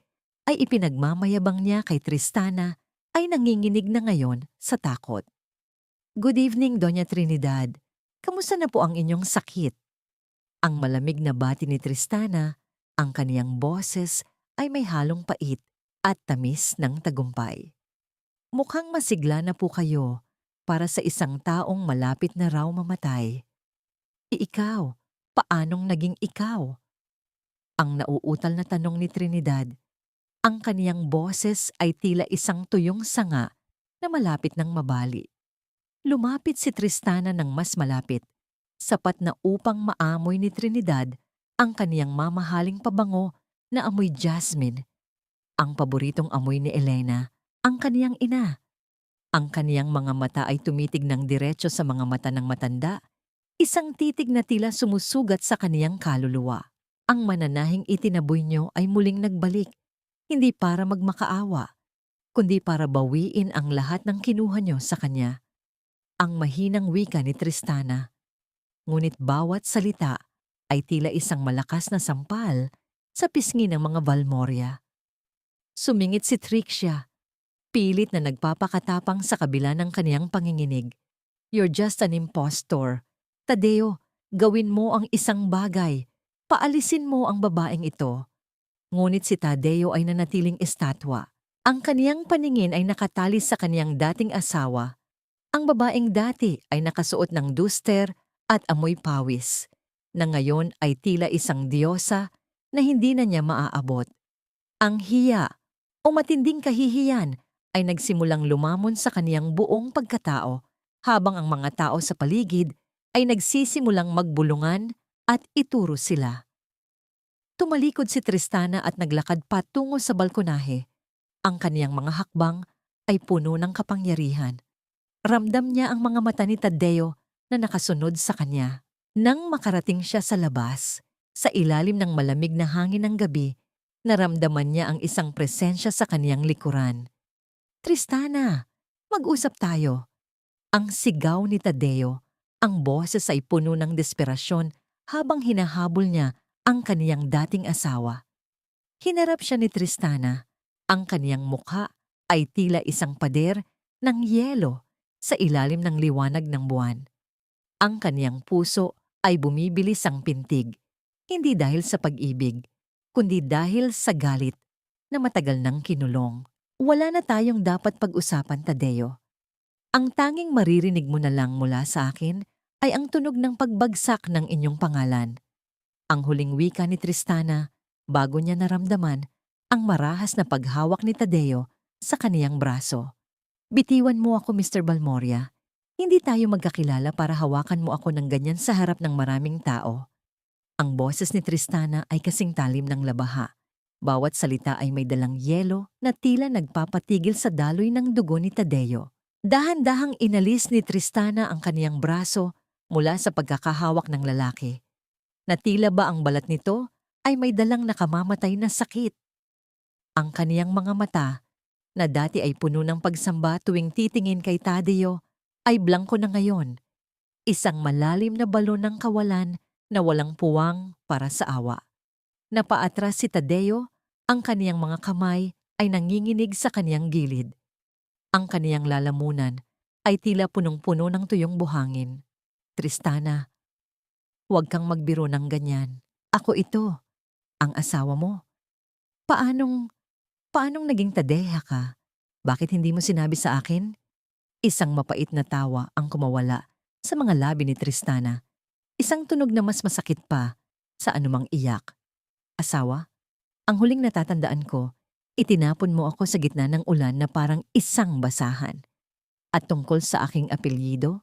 ay ipinagmamayabang niya kay Tristana ay nanginginig na ngayon sa takot. Good evening, Doña Trinidad. Kamusta na po ang inyong sakit? Ang malamig na bati ni Tristana, ang kaniyang boses ay may halong pait at tamis ng tagumpay. Mukhang masigla na po kayo para sa isang taong malapit na raw mamatay. Ikaw, paanong naging ikaw? Ang nauutal na tanong ni Trinidad. Ang kaniyang boses ay tila isang tuyong sanga na malapit ng mabali. Lumapit si Tristana ng mas malapit, sapat na upang maamoy ni Trinidad ang kaniyang mamahaling pabango na amoy jasmine. Ang paboritong amoy ni Elena, ang kaniyang ina. Ang kaniyang mga mata ay tumitig ng diretso sa mga mata ng matanda, isang titig na tila sumusugat sa kaniyang kaluluwa. Ang mananahing itinaboy niyo ay muling nagbalik, hindi para magmakaawa, kundi para bawiin ang lahat ng kinuha niyo sa kanya. Ang mahinang wika ni Tristana. Ngunit bawat salita ay tila isang malakas na sampal sa pisngi ng mga Valmoria. Sumingit si Trixia, pilit na nagpapakatapang sa kabila ng kaniyang panginginig. You're just an impostor. Tadeo, gawin mo ang isang bagay. Paalisin mo ang babaeng ito. Ngunit si Tadeo ay nanatiling estatwa. Ang kaniyang paningin ay nakatali sa kaniyang dating asawa. Ang babaeng dati ay nakasuot ng duster at amoy pawis, na ngayon ay tila isang diyosa na hindi na niya maaabot. Ang hiya o matinding kahihiyan ay nagsimulang lumamon sa kaniyang buong pagkatao habang ang mga tao sa paligid ay nagsisimulang magbulungan at ituro sila. Tumalikod si Tristana at naglakad patungo sa balkonahe. Ang kaniyang mga hakbang ay puno ng kapangyarihan. Ramdam niya ang mga mata ni Tadeo na nakasunod sa kanya. Nang makarating siya sa labas, sa ilalim ng malamig na hangin ng gabi, naramdaman niya ang isang presensya sa kaniyang likuran. Tristana, mag-usap tayo. Ang sigaw ni Tadeo, ang boses ay puno ng desperasyon habang hinahabol niya ang kaniyang dating asawa. Hinarap siya ni Tristana. Ang kaniyang mukha ay tila isang pader ng yelo sa ilalim ng liwanag ng buwan. Ang kaniyang puso ay bumibilis ang pintig, hindi dahil sa pag-ibig, kundi dahil sa galit na matagal nang kinulong. Wala na tayong dapat pag-usapan, Tadeo. Ang tanging maririnig mo na lang mula sa akin ay ang tunog ng pagbagsak ng inyong pangalan. Ang huling wika ni Tristana bago niya naramdaman ang marahas na paghawak ni Tadeo sa kaniyang braso. Bitiwan mo ako, Mr. Balmoria. Hindi tayo magkakilala para hawakan mo ako ng ganyan sa harap ng maraming tao. Ang boses ni Tristana ay kasing talim ng labaha. Bawat salita ay may dalang yelo na tila nagpapatigil sa daloy ng dugo ni Tadeo. Dahan-dahang inalis ni Tristana ang kaniyang braso mula sa pagkakahawak ng lalaki. Na tila ba ang balat nito ay may dalang nakamamatay na sakit. Ang kaniyang mga mata, na dati ay puno ng pagsamba tuwing titingin kay Tadeo, ay blangko na ngayon. Isang malalim na balon ng kawalan na walang puwang para sa awa. Napaatras si Tadeo, ang kaniyang mga kamay ay nanginginig sa kaniyang gilid. Ang kaniyang lalamunan ay tila punong-puno ng tuyong buhangin. Tristana, huwag kang magbiro ng ganyan. Ako ito, ang asawa mo. Paanong naging Tadeha ka? Bakit hindi mo sinabi sa akin? Isang mapait na tawa ang kumawala sa mga labi ni Tristana. Isang tunog na mas masakit pa sa anumang iyak. Asawa? Ang huling natatandaan ko, itinapon mo ako sa gitna ng ulan na parang isang basahan. At tungkol sa aking apelyido,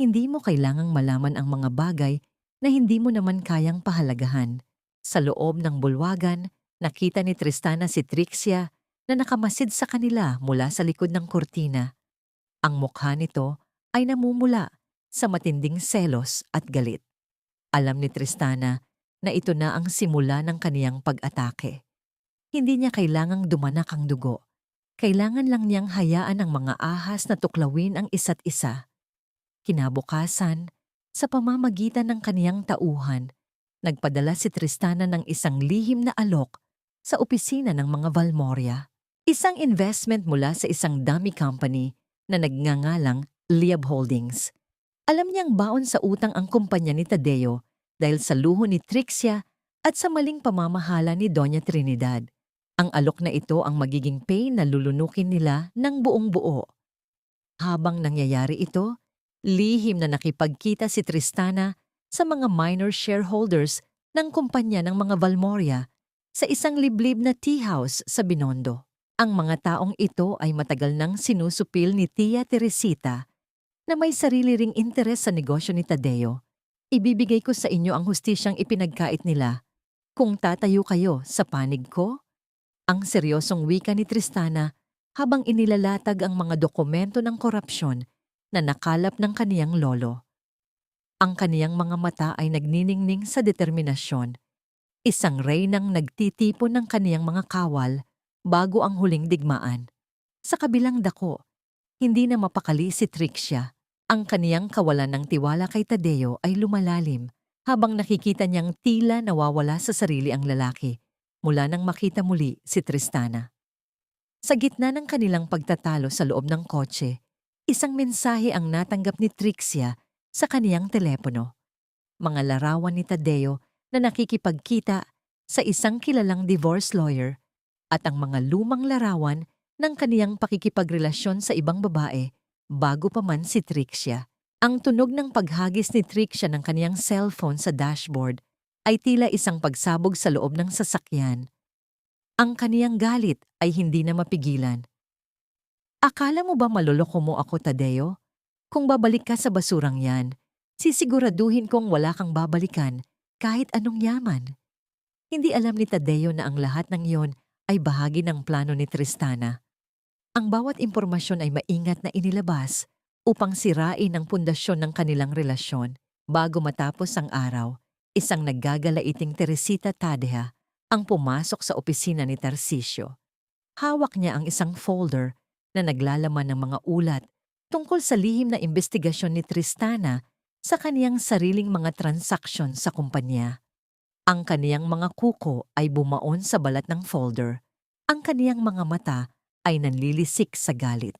hindi mo kailangang malaman ang mga bagay na hindi mo naman kayang pahalagahan. Sa loob ng bulwagan, nakita ni Tristana si Trixia na nakamasid sa kanila mula sa likod ng kurtina. Ang mukha nito ay namumula sa matinding selos at galit. Alam ni Tristana na ito na ang simula ng kaniyang pag-atake. Hindi niya kailangang dumanak ang dugo. Kailangan lang niyang hayaan ang mga ahas na tuklawin ang isa't isa. Kinabukasan, sa pamamagitan ng kaniyang tauhan, nagpadala si Tristana ng isang lihim na alok sa opisina ng mga Balmoria. Isang investment mula sa isang dummy company na nagngangalang Liab Holdings. Alam niyang baon sa utang ang kumpanya ni Tadeo dahil sa luho ni Trixia at sa maling pamamahala ni Doña Trinidad. Ang alok na ito ang magiging pay na lulunukin nila ng buong buo. Habang nangyayari ito, lihim na nakipagkita si Tristana sa mga minor shareholders ng kumpanya ng mga Balmoria sa isang liblib na tea house sa Binondo. Ang mga taong ito ay matagal nang sinusupil ni Tia Teresita na may sarili ring interes sa negosyo ni Tadeo. Ibibigay ko sa inyo ang hustisyang ipinagkait nila kung tatayo kayo sa panig ko. Ang seryosong wika ni Tristana habang inilalatag ang mga dokumento ng korupsyon na nakalap ng kaniyang lolo. Ang kaniyang mga mata ay nagniningning sa determinasyon. Isang reynang nagtitipon ng kaniyang mga kawal bago ang huling digmaan. Sa kabilang dako, hindi na mapakali si Trixia. Ang kaniyang kawalan ng tiwala kay Tadeo ay lumalalim habang nakikita niyang tila nawawala sa sarili ang lalaki mula nang makita muli si Tristana. Sa gitna ng kanilang pagtatalo sa loob ng kotse, isang mensahe ang natanggap ni Trixia sa kaniyang telepono. Mga larawan ni Tadeo na nakikipagkita sa isang kilalang divorce lawyer at ang mga lumang larawan ng kaniyang pakikipagrelasyon sa ibang babae bago pa man si Trixia. Ang tunog ng paghagis ni Trixia ng kaniyang cellphone sa dashboard ay tila isang pagsabog sa loob ng sasakyan. Ang kaniyang galit ay hindi na mapigilan. Akala mo ba maloloko mo ako, Tadeo? Kung babalik ka sa basurang yan, sisiguraduhin kong wala kang babalikan kahit anong yaman. Hindi alam ni Tadeo na ang lahat ng iyon ay bahagi ng plano ni Tristana. Ang bawat impormasyon ay maingat na inilabas upang sirain ang pundasyon ng kanilang relasyon. Bago matapos ang araw, isang naggagalaiting Teresita Tadea ang pumasok sa opisina ni Tarcisio. Hawak niya ang isang folder na naglalaman ng mga ulat tungkol sa lihim na investigasyon ni Tristana sa kaniyang sariling mga transaksyon sa kumpanya. Ang kaniyang mga kuko ay bumaon sa balat ng folder. Ang kaniyang mga mata ay nanlilisik sa galit.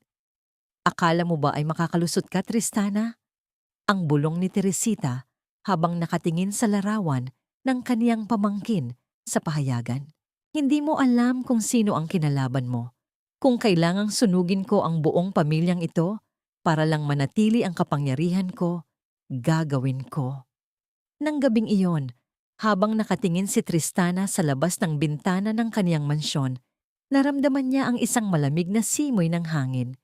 Akala mo ba ay makakalusot ka, Tristana? Ang bulong ni Teresita habang nakatingin sa larawan ng kaniyang pamangkin sa pahayagan. Hindi mo alam kung sino ang kinalaban mo. Kung kailangang sunugin ko ang buong pamilyang ito para lang manatili ang kapangyarihan ko, gagawin ko. Nang gabing iyon, habang nakatingin si Tristana sa labas ng bintana ng kaniyang mansyon, naramdaman niya ang isang malamig na simoy ng hangin.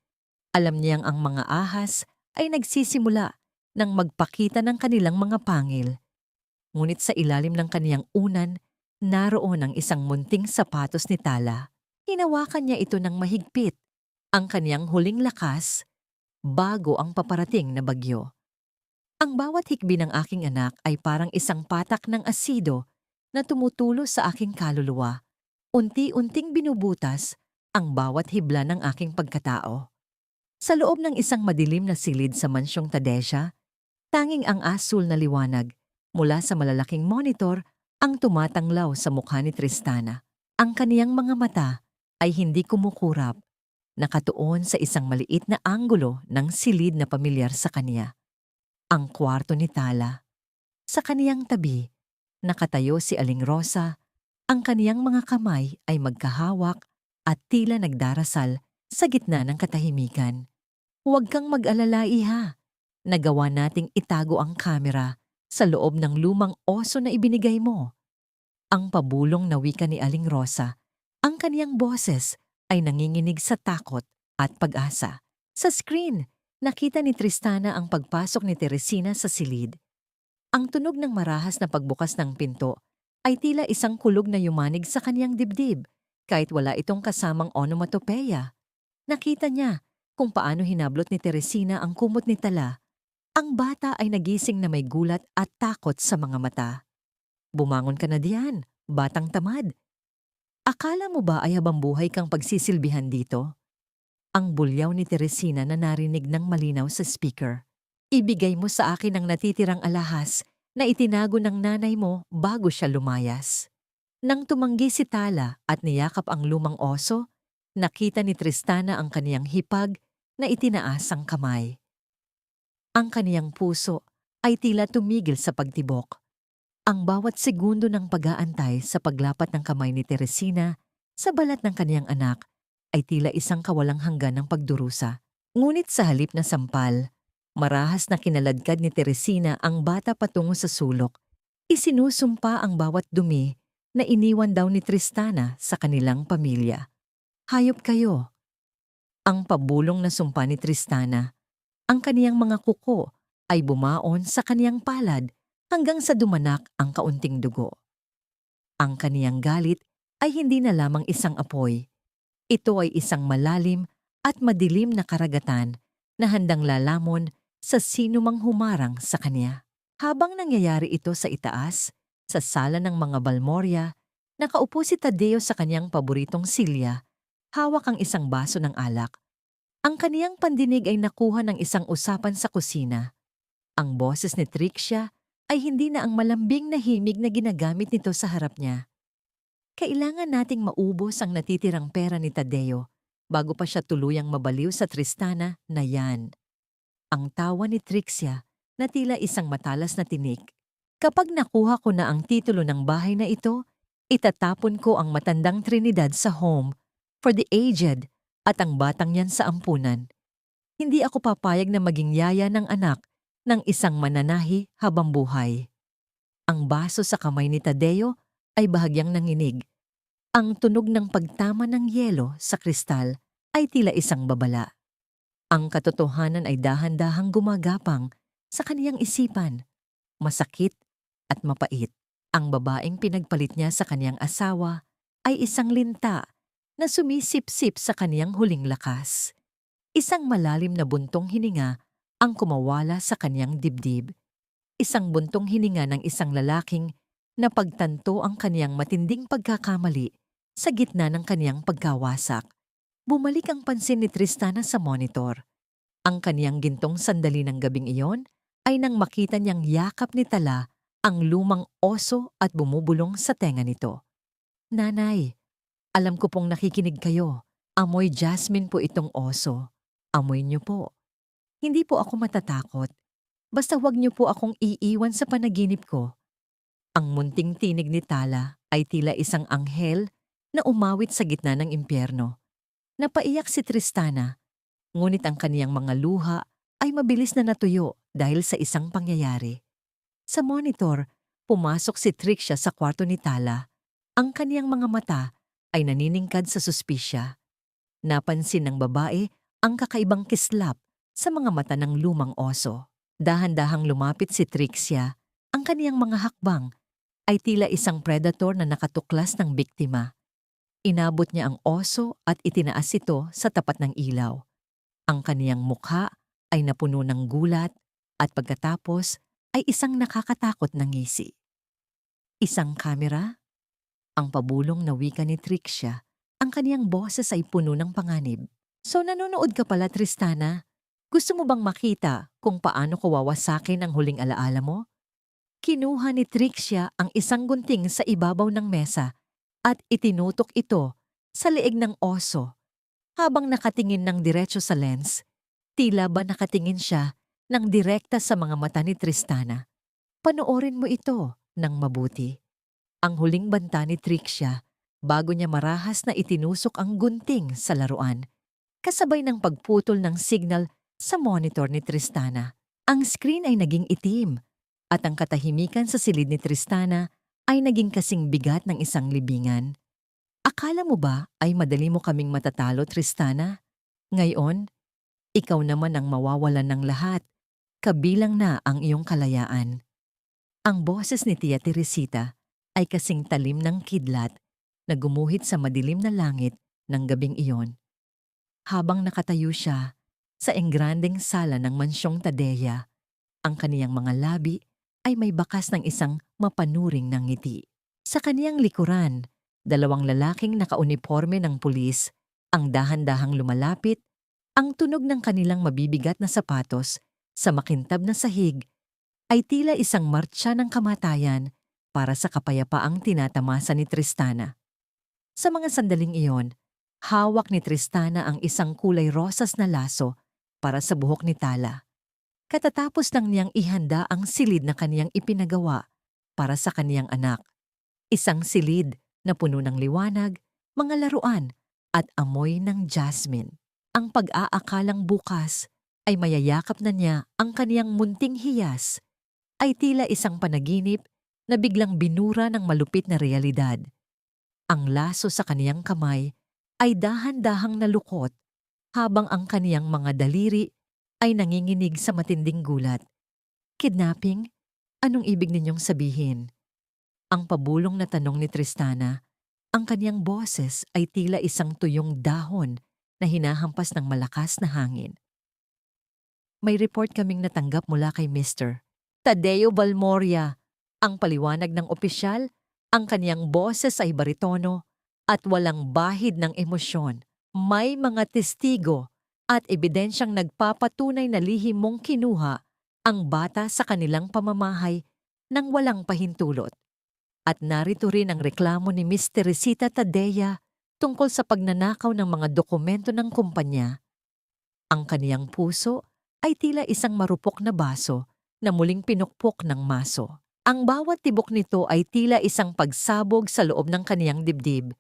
Alam niyang ang mga ahas ay nagsisimula nang magpakita ng kanilang mga pangil. Ngunit sa ilalim ng kaniyang unan, naroon ang isang munting sapatos ni Tala. Hinawakan niya ito ng mahigpit, ang kaniyang huling lakas, bago ang paparating na bagyo. Ang bawat hikbi ng aking anak ay parang isang patak ng asido na tumutulo sa aking kaluluwa. Unti-unting binubutas ang bawat hibla ng aking pagkatao. Sa loob ng isang madilim na silid sa mansyong Tadesha, tanging ang asul na liwanag mula sa malalaking monitor ang tumatanglaw sa mukha ni Tristana. Ang kaniyang mga mata ay hindi kumukurap, nakatuon sa isang maliit na anggulo ng silid na pamilyar sa kaniya. Ang kwarto ni Tala. Sa kaniyang tabi, nakatayo si Aling Rosa. Ang kaniyang mga kamay ay magkahawak at tila nagdarasal sa gitna ng katahimikan. Huwag kang mag-alala, iha. Nagawa nating itago ang kamera sa loob ng lumang oso na ibinigay mo. Ang pabulong na wika ni Aling Rosa. Ang kaniyang boses ay nanginginig sa takot at pag-asa. Sa screen, nakita ni Tristana ang pagpasok ni Teresina sa silid. Ang tunog ng marahas na pagbukas ng pinto ay tila isang kulog na yumanig sa kaniyang dibdib, kahit wala itong kasamang onomatopeya. Nakita niya kung paano hinablot ni Teresina ang kumot ni Tala. Ang bata ay nagising na may gulat at takot sa mga mata. Bumangon ka na diyan, batang tamad. Akala mo ba ay habang buhay kang pagsisilbihan dito? Ang bulyaw ni Teresina na narinig ng malinaw sa speaker. Ibigay mo sa akin ang natitirang alahas na itinago ng nanay mo bago siya lumayas. Nang tumanggi si Tala at niyakap ang lumang oso, nakita ni Tristana ang kaniyang hipag na itinaasang kamay. Ang kaniyang puso ay tila tumigil sa pagtibok. Ang bawat segundo ng pag-aantay sa paglapat ng kamay ni Teresina sa balat ng kaniyang anak ay tila isang kawalang hanggan ng pagdurusa. Ngunit sa halip na sampal, marahas na kinaladkad ni Teresina ang bata patungo sa sulok. Isinusumpa ang bawat dumi na iniwan daw ni Tristana sa kanilang pamilya. Hayop kayo. Ang pabulong na sumpa ni Tristana. Ang kaniyang mga kuko ay bumaon sa kaniyang palad hanggang sa dumanak ang kaunting dugo. Ang kaniyang galit ay hindi na lamang isang apoy. Ito ay isang malalim at madilim na karagatan na handang lalamon sa sinumang humarang sa kanya. Habang nangyayari ito sa itaas, sa sala ng mga Balmoria, nakaupo si Tadeo sa kanyang paboritong silya, hawak ang isang baso ng alak. Ang kaniyang pandinig ay nakuha ng isang usapan sa kusina. Ang boses ni Trixia ay hindi na ang malambing na himig na ginagamit nito sa harap niya. Kailangan nating maubos ang natitirang pera ni Tadeo bago pa siya tuluyang mabaliw sa Tristana na yan. Ang tawa ni Trixia na tila isang matalas na tinik. Kapag nakuha ko na ang titulo ng bahay na ito, itatapon ko ang matandang Trinidad sa home for the aged at ang batang yan sa ampunan. Hindi ako papayag na maging yaya ng anak ng isang mananahi habang buhay. Ang baso sa kamay ni Tadeo ay bahagyang nanginig. Ang tunog ng pagtama ng yelo sa kristal ay tila isang babala. Ang katotohanan ay dahan-dahang gumagapang sa kaniyang isipan. Masakit at mapait. Ang babaeng pinagpalit niya sa kaniyang asawa ay isang linta na sumisip-sip sa kaniyang huling lakas. Isang malalim na buntong hininga ang kumawala sa kaniyang dibdib. Isang buntong hininga ng isang lalaking na pagtanto ang kaniyang matinding pagkakamali sa gitna ng kaniyang pagkawasak. Bumalik ang pansin ni Tristana sa monitor. Ang kaniyang gintong sandali ng gabing iyon ay nang makita niyang yakap ni Tala ang lumang oso at bumubulong sa tenga nito. Nanay, alam ko pong nakikinig kayo. Amoy jasmine po itong oso. Amoy niyo po. Hindi po ako matatakot. Basta huwag niyo po akong iiwan sa panaginip ko. Ang munting tinig ni Tala ay tila isang anghel na umawit sa gitna ng impyerno. Napaiyak si Tristana, ngunit ang kaniyang mga luha ay mabilis na natuyo dahil sa isang pangyayari. Sa monitor, pumasok si Trixia sa kwarto ni Tala. Ang kaniyang mga mata ay naniningkad sa suspisya. Napansin ng babae ang kakaibang kislap sa mga mata ng lumang oso. Dahan-dahang lumapit si Trixia. Ang kaniyang mga hakbang ay tila isang predator na nakatuklas ng biktima. Inabot niya ang oso at itinaas ito sa tapat ng ilaw. Ang kaniyang mukha ay napuno ng gulat at pagkatapos ay isang nakakatakot na ngisi. Isang kamera? Ang pabulong na wika ni Trixia. Ang kaniyang boses ay puno ng panganib. So nanonood ka pala, Tristana? Gusto mo bang makita kung paano ko wawasakin ang huling alaala mo? Kinuha ni Trixia ang isang gunting sa ibabaw ng mesa at itinutok ito sa leeg ng oso. Habang nakatingin ng diretso sa lens, tila ba nakatingin siya ng direkta sa mga mata ni Tristana. Panoorin mo ito ng mabuti. Ang huling banta ni Trixia bago niya marahas na itinusok ang gunting sa laruan, kasabay ng pagputol ng signal sa monitor ni Tristana. Ang screen ay naging itim at ang katahimikan sa silid ni Tristana ay naging kasing bigat ng isang libingan. Akala mo ba ay madali mo kaming matatalo, Tristana? Ngayon, ikaw naman ang mawawalan ng lahat, kabilang na ang iyong kalayaan. Ang boses ni Tia Teresita ay kasing talim ng kidlat na gumuhit sa madilim na langit ng gabing iyon. Habang nakatayo siya sa engrandeng sala ng mansyong Tadeya, ang kaniyang mga labi ay may bakas ng isang mapanuring ng ngiti. Sa kaniyang likuran, dalawang lalaking nakauniporme ng pulis ang dahan-dahang lumalapit. Ang tunog ng kanilang mabibigat na sapatos sa makintab na sahig ay tila isang martsa ng kamatayan para sa kapayapaang tinatamasa ni Tristana. Sa mga sandaling iyon, hawak ni Tristana ang isang kulay rosas na laso para sa buhok ni Tala. Katatapos nang niyang ihanda ang silid na kaniyang ipinagawa para sa kaniyang anak. Isang silid na puno ng liwanag, mga laruan at amoy ng jasmine. Ang pag-aakalang bukas ay mayayakap na niya ang kaniyang munting hiyas ay tila isang panaginip na biglang binura ng malupit na realidad. Ang laso sa kaniyang kamay ay dahan-dahang nalukot habang ang kaniyang mga daliri ay nanginginig sa matinding gulat. Kidnapping? Anong ibig ninyong sabihin? Ang pabulong na tanong ni Tristana. Ang kaniyang boses ay tila isang tuyong dahon na hinahampas ng malakas na hangin. May report kaming natanggap mula kay Mr. Tadeo Balmoria. Ang paliwanag ng opisyal, ang kaniyang boses ay baritono at walang bahid ng emosyon. May mga testigo at ebidensyang nagpapatunay na lihim mong kinuha ang bata sa kanilang pamamahay nang walang pahintulot. At narito rin ang reklamo ni Miss Teresita Tadeya tungkol sa pagnanakaw ng mga dokumento ng kumpanya. Ang kaniyang puso ay tila isang marupok na baso na muling pinukpok ng maso. Ang bawat tibok nito ay tila isang pagsabog sa loob ng kaniyang dibdib,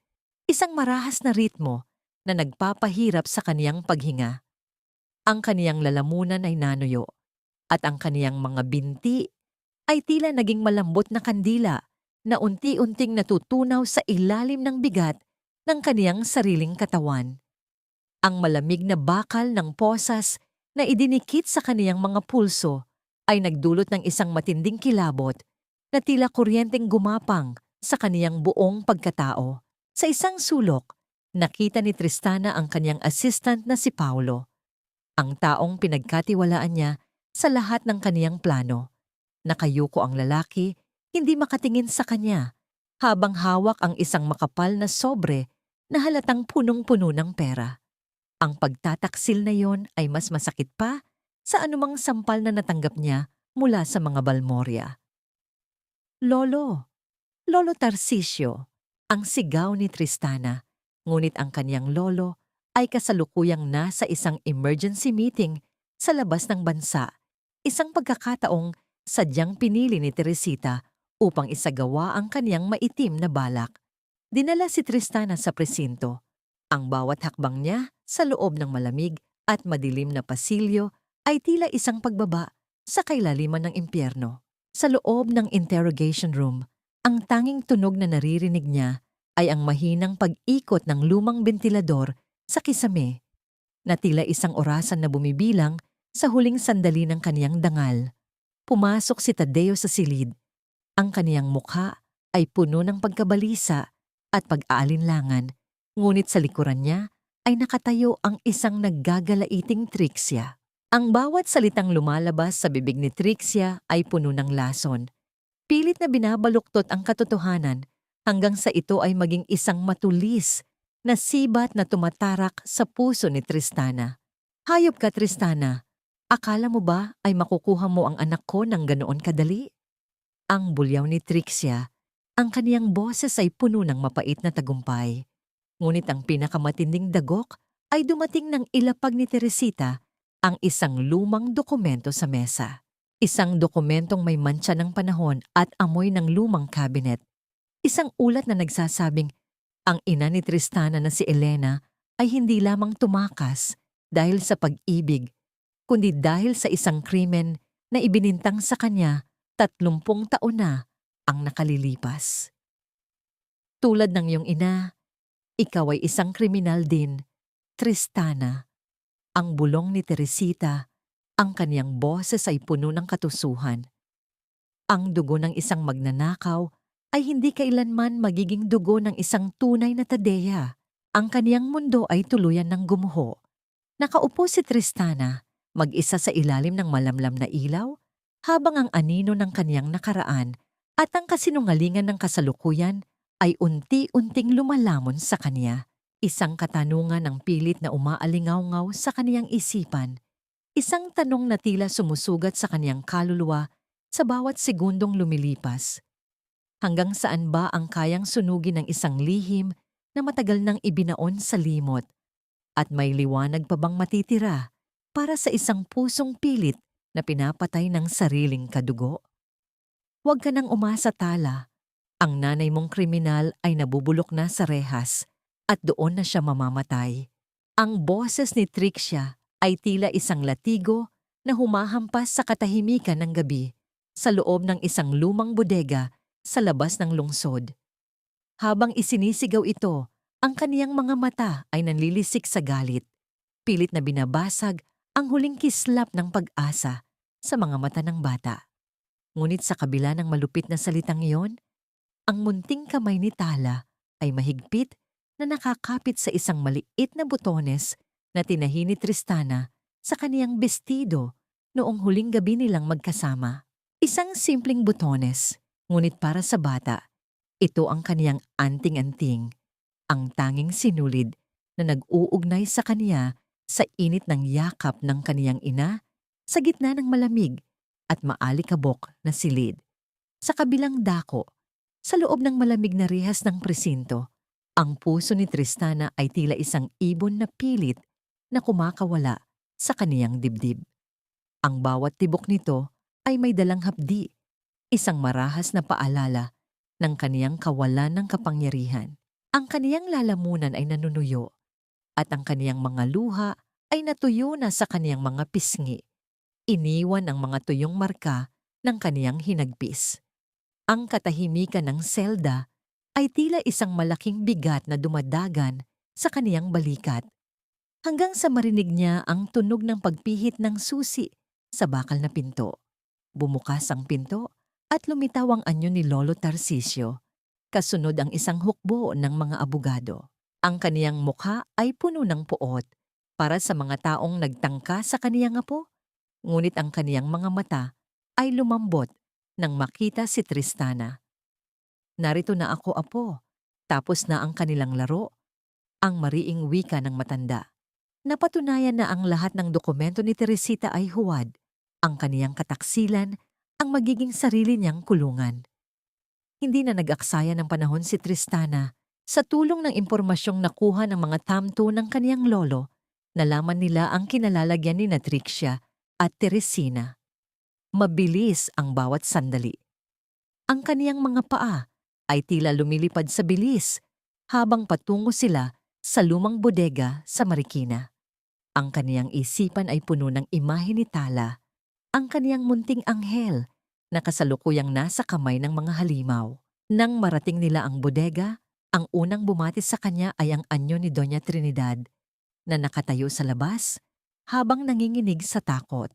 isang marahas na ritmo na nagpapahirap sa kaniyang paghinga. Ang kaniyang lalamunan ay nanuyo, at ang kaniyang mga binti ay tila naging malambot na kandila na unti-unting natutunaw sa ilalim ng bigat ng kaniyang sariling katawan. Ang malamig na bakal ng posas na idinikit sa kaniyang mga pulso ay nagdulot ng isang matinding kilabot na tila kuryenteng gumapang sa kaniyang buong pagkatao. Sa isang sulok, nakita ni Tristana ang kaniyang assistant na si Paulo, ang taong pinagkatiwalaan niya sa lahat ng kaniyang plano. Nakayuko ang lalaki, hindi makatingin sa kanya, habang hawak ang isang makapal na sobre na halatang punong-puno ng pera. Ang pagtataksil na yon ay mas masakit pa sa anumang sampal na natanggap niya mula sa mga Balmoria. Lolo! Lolo Tarcisio! Ang sigaw ni Tristana, ngunit ang kanyang lolo ay kasalukuyang nasa isang emergency meeting sa labas ng bansa, isang pagkakataong sadyang pinili ni Teresita upang isagawa ang kaniyang maitim na balak. Dinala si Tristana sa presinto. Ang bawat hakbang niya sa loob ng malamig at madilim na pasilyo ay tila isang pagbaba sa kailaliman ng impyerno. Sa loob ng interrogation room, ang tanging tunog na naririnig niya ay ang mahinang pag-ikot ng lumang bentilador sa kisame. na tila isang orasan na bumibilang sa huling sandali ng kaniyang dangal. Pumasok si Tadeo sa silid. Ang kaniyang mukha ay puno ng pagkabalisa at pag-aalinlangan, ngunit sa likuran niya ay nakatayo ang isang naggagalaiting Trixia. Ang bawat salitang lumalabas sa bibig ni Trixia ay puno ng lason. Pilit na binabaluktot ang katotohanan hanggang sa ito ay maging isang matulis na sibat na tumatarak sa puso ni Tristana. Hayop ka, Tristana. Akala mo ba ay makukuha mo ang anak ko ng ganoon kadali? Ang bulyaw ni Trixia, ang kaniyang boses ay puno ng mapait na tagumpay. Ngunit ang pinakamatinding dagok ay dumating ng ilapag ni Teresita ang isang lumang dokumento sa mesa. Isang dokumentong may mantsa ng panahon at amoy ng lumang cabinet. Isang ulat na nagsasabing ang ina ni Tristana na si Elena ay hindi lamang tumakas dahil sa pag-ibig, kundi dahil sa isang krimen na ibinintang sa kanya 30 taon na ang nakalilipas. Tulad ng iyong ina, ikaw ay isang kriminal din, Tristana. Ang bulong ni Teresita, ang kaniyang boses ay puno ng katusuhan. Ang dugo ng isang magnanakaw ay hindi kailanman magiging dugo ng isang tunay na Tadea. Ang kaniyang mundo ay tuluyan ng gumuho. Nakaupo si Tristana, mag-isa sa ilalim ng malamlam na ilaw, habang ang anino ng kaniyang nakaraan at ang kasinungalingan ng kasalukuyan ay unti-unting lumalamon sa kaniya. Isang katanungan ang pilit na umaalingaw-ngaw sa kaniyang isipan. Isang tanong na tila sumusugat sa kaniyang kaluluwa sa bawat segundong lumilipas. Hanggang saan ba ang kayang sunugin ng isang lihim na matagal nang ibinaon sa limot? At may liwanag pa bang matitira para sa isang pusong pilit na pinapatay ng sariling kadugo? Huwag ka nang umasa, Tala. Ang nanay mong kriminal ay nabubulok na sa rehas at doon na siya mamamatay. Ang boses ni Trixia ay tila isang latigo na humahampas sa katahimikan ng gabi sa loob ng isang lumang bodega sa labas ng lungsod. Habang isinisigaw ito, ang kaniyang mga mata ay nanlilisik sa galit. Pilit na binabasag ang huling kislap ng pag-asa sa mga mata ng bata. Ngunit sa kabila ng malupit na salitang iyon, ang munting kamay ni Tala ay mahigpit na nakakapit sa isang maliit na butones na tinahi ni Tristana sa kaniyang bestido noong huling gabi nilang magkasama. Isang simpleng butones, ngunit para sa bata, ito ang kaniyang anting-anting, ang tanging sinulid na nag-uugnay sa kaniya sa init ng yakap ng kaniyang ina sa gitna ng malamig at maalikabok na silid. Sa kabilang dako, sa loob ng malamig na rihas ng presinto, ang puso ni Tristana ay tila isang ibon na pilit na kumakawala sa kaniyang dibdib. Ang bawat tibok nito ay may dalang hapdi, isang marahas na paalala ng kaniyang kawalan ng kapangyarihan. Ang kaniyang lalamunan ay nanunuyo at ang kaniyang mga luha ay natuyo na sa kaniyang mga pisngi. Iniwan ang mga tuyong marka ng kaniyang hinagpis. Ang katahimikan ng selda ay tila isang malaking bigat na dumadagan sa kaniyang balikat, hanggang sa marinig niya ang tunog ng pagpihit ng susi sa bakal na pinto. Bumukas ang pinto at lumitaw ang anyo ni Lolo Tarcisio. Kasunod ang isang hukbo ng mga abogado. Ang kaniyang mukha ay puno ng puot para sa mga taong nagtangka sa kaniyang apo, ngunit ang kaniyang mga mata ay lumambot nang makita si Tristana. Narito na ako, apo. Tapos na ang kanilang laro, ang mariing wika ng matanda. Napatunayan na ang lahat ng dokumento ni Teresita ay huwad. Ang kaniyang kataksilan ang magiging sarili niyang kulungan. Hindi na nag-aksaya ng panahon si Tristana sa tulong ng impormasyong nakuha ng mga tamto ng kaniyang lolo. Nalaman nila ang kinalalagyan ni Trixia at Teresina. Mabilis ang bawat sandali. Ang kaniyang mga paa ay tila lumilipad sa bilis habang patungo sila sa lumang bodega sa Marikina. Ang kaniyang isipan ay puno ng imahe ni Tala, ang kaniyang munting anghel na kasalukuyang nasa kamay ng mga halimaw. Nang marating nila ang bodega, ang unang bumati sa kanya ay ang anyo ni Doña Trinidad. na nakatayo sa labas habang nanginginig sa takot.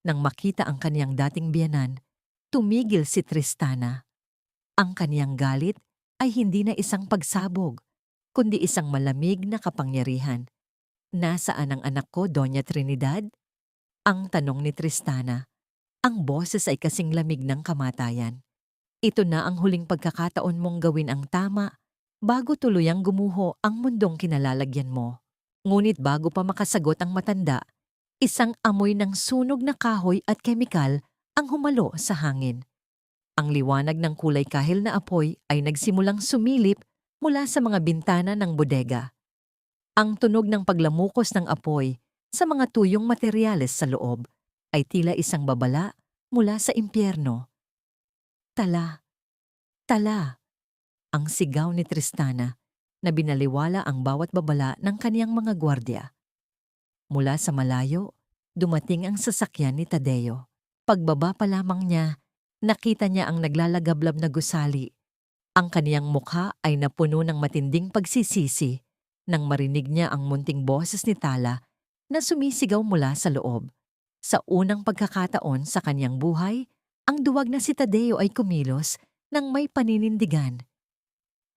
Nang makita ang kaniyang dating biyenan, tumigil si Tristana. Ang kaniyang galit ay hindi na isang pagsabog, kundi isang malamig na kapangyarihan. "Nasaan ang anak ko, Doña Trinidad?" Ang tanong ni Tristana. Ang boses ay kasing lamig ng kamatayan. "Ito na ang huling pagkakataon mong gawin ang tama bago tuluyang gumuho ang mundong kinalalagyan mo." Ngunit bago pa makasagot ang matanda, isang amoy ng sunog na kahoy at kemikal ang humalo sa hangin. Ang liwanag ng kulay kahil na apoy ay nagsimulang sumilip mula sa mga bintana ng bodega. Ang tunog ng paglamukos ng apoy sa mga tuyong materyales sa loob ay tila isang babala mula sa impyerno. "Tala! Tala!" Ang sigaw ni Tristana na binaliwala ang bawat babala ng kaniyang mga gwardya. Mula sa malayo, dumating ang sasakyan ni Tadeo. Pagbaba pa lamang niya, nakita niya ang naglalagablab na gusali. Ang kaniyang mukha ay napuno ng matinding pagsisisi nang marinig niya ang munting boses ni Tala na sumisigaw mula sa loob. Sa unang pagkakataon sa kaniyang buhay, ang duwag na si Tadeo ay kumilos nang may paninindigan.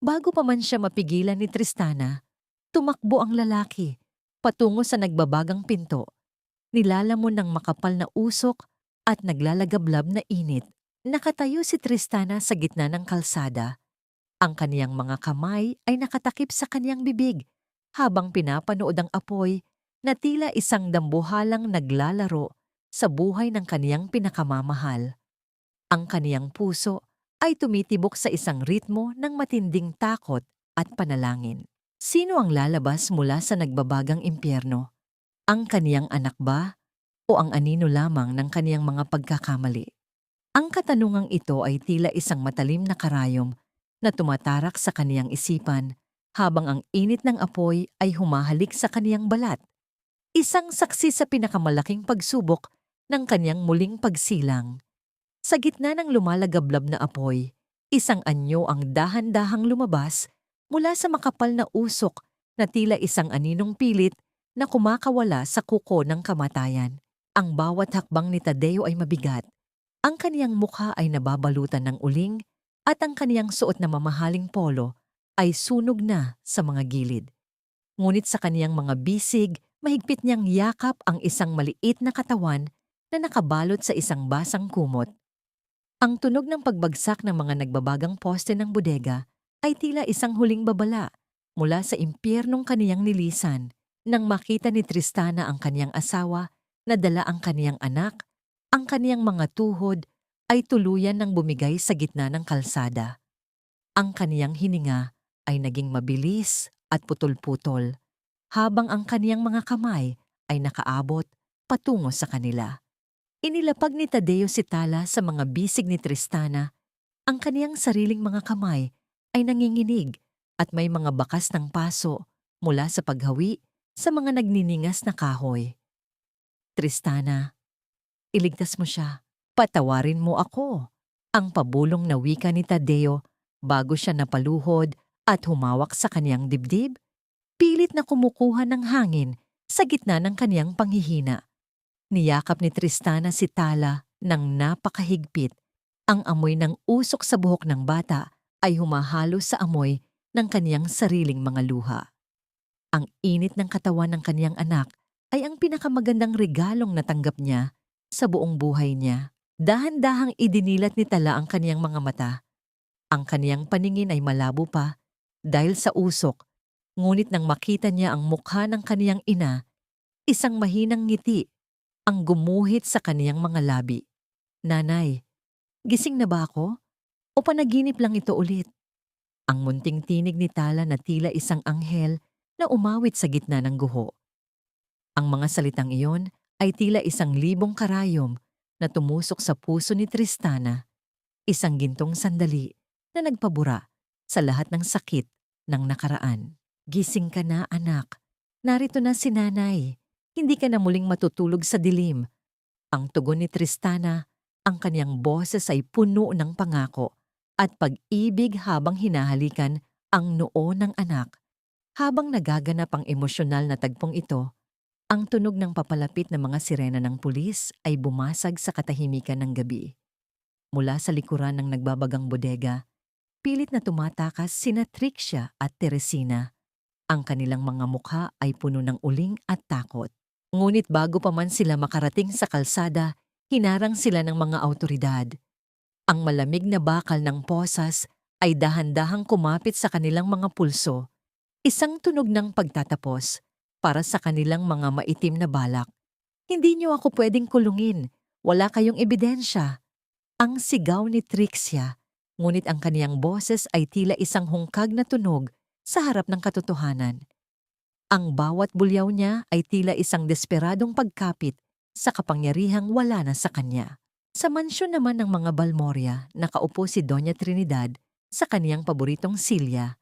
Bago pa man siya mapigilan ni Tristana, tumakbo ang lalaki patungo sa nagbabagang pinto. Nilalamon ng makapal na usok at naglalagablab na init. Nakatayo si Tristana sa gitna ng kalsada. Ang kaniyang mga kamay ay nakatakip sa kaniyang bibig habang pinapanood ang apoy na tila isang dambuhalang naglalaro sa buhay ng kaniyang pinakamamahal. Ang kaniyang puso ay tumitibok sa isang ritmo ng matinding takot at panalangin. Sino ang lalabas mula sa nagbabagang impyerno? Ang kaniyang anak ba o ang anino lamang ng kaniyang mga pagkakamali? Ang katanungang ito ay tila isang matalim na karayom na tumatarak sa kaniyang isipan habang ang init ng apoy ay humahalik sa kaniyang balat. Isang saksi sa pinakamalaking pagsubok ng kaniyang muling pagsilang. Sa gitna ng lumalagablab na apoy, isang anyo ang dahan-dahang lumabas mula sa makapal na usok na tila isang aninong pilit na kumakawala sa kuko ng kamatayan. Ang bawat hakbang ni Tadeo ay mabigat. Ang kaniyang mukha ay nababalutan ng uling at ang kaniyang suot na mamahaling polo ay sunog na sa mga gilid. Ngunit sa kaniyang mga bisig, mahigpit niyang yakap ang isang maliit na katawan na nakabalot sa isang basang kumot. Ang tunog ng pagbagsak ng mga nagbabagang poste ng bodega ay tila isang huling babala mula sa impyernong kaniyang nilisan. Nang makita ni Tristana ang kaniyang asawa na dala ang kaniyang anak, ang kaniyang mga tuhod ay tuluyan ng bumigay sa gitna ng kalsada. Ang kaniyang hininga ay naging mabilis at putol-putol, habang ang kaniyang mga kamay ay nakaabot patungo sa kanila. Inilapag ni Tadeo si Tala sa mga bisig ni Tristana. Ang kaniyang sariling mga kamay ay nanginginig at may mga bakas ng paso mula sa paghawi sa mga nagniningas na kahoy. "Tristana, iligtas mo siya. Patawarin mo ako." Ang pabulong na wika ni Tadeo bago siya napaluhod at humawak sa kaniyang dibdib. Pilit na kumukuha ng hangin sa gitna ng kaniyang panghihina. Niyakap ni Tristana si Tala ng napakahigpit. Ang amoy ng usok sa buhok ng bata ay humahalo sa amoy ng kaniyang sariling mga luha. Ang init ng katawan ng kaniyang anak ay ang pinakamagandang regalong natanggap niya sa buong buhay niya. Dahan-dahang idinilat ni Tala ang kaniyang mga mata. Ang kaniyang paningin ay malabo pa dahil sa usok, ngunit nang makita niya ang mukha ng kaniyang ina, isang mahinang ngiti ang gumuhit sa kaniyang mga labi. "Nanay, gising na ba ako? O panaginip lang ito ulit?" Ang munting tinig ni Tala na tila isang anghel na umawit sa gitna ng guho. Ang mga salitang iyon ay tila isang libong karayom na tumusok sa puso ni Tristana. Isang gintong sandali na nagpabura sa lahat ng sakit ng nakaraan. "Gising ka na, anak. Narito na si nanay. Hindi ka na muling matutulog sa dilim." Ang tugon ni Tristana, ang kaniyang boses ay puno ng pangako at pag-ibig habang hinahalikan ang noo ng anak. Habang nagaganap ang emosyonal na tagpong ito, ang tunog ng papalapit na mga sirena ng pulis ay bumasag sa katahimikan ng gabi. Mula sa likuran ng nagbabagang bodega, pilit na tumatakas sina Trixia at Teresina. Ang kanilang mga mukha ay puno ng uling at takot. Ngunit bago pa man sila makarating sa kalsada, hinarang sila ng mga awtoridad. Ang malamig na bakal ng posas ay dahan-dahang kumapit sa kanilang mga pulso, isang tunog ng pagtatapos para sa kanilang mga maitim na balak. Hindi niyo ako pwedeng kulungin, wala kayong ebidensya. Ang sigaw ni Trixia, ngunit ang kaniyang boses ay tila isang hungkag na tunog sa harap ng katotohanan. Ang bawat bulyaw niya ay tila isang desperadong pagkapit sa kapangyarihang wala na sa kanya. Sa mansyon naman ng mga Balmoria, nakaupo si Doña Trinidad sa kaniyang paboritong silya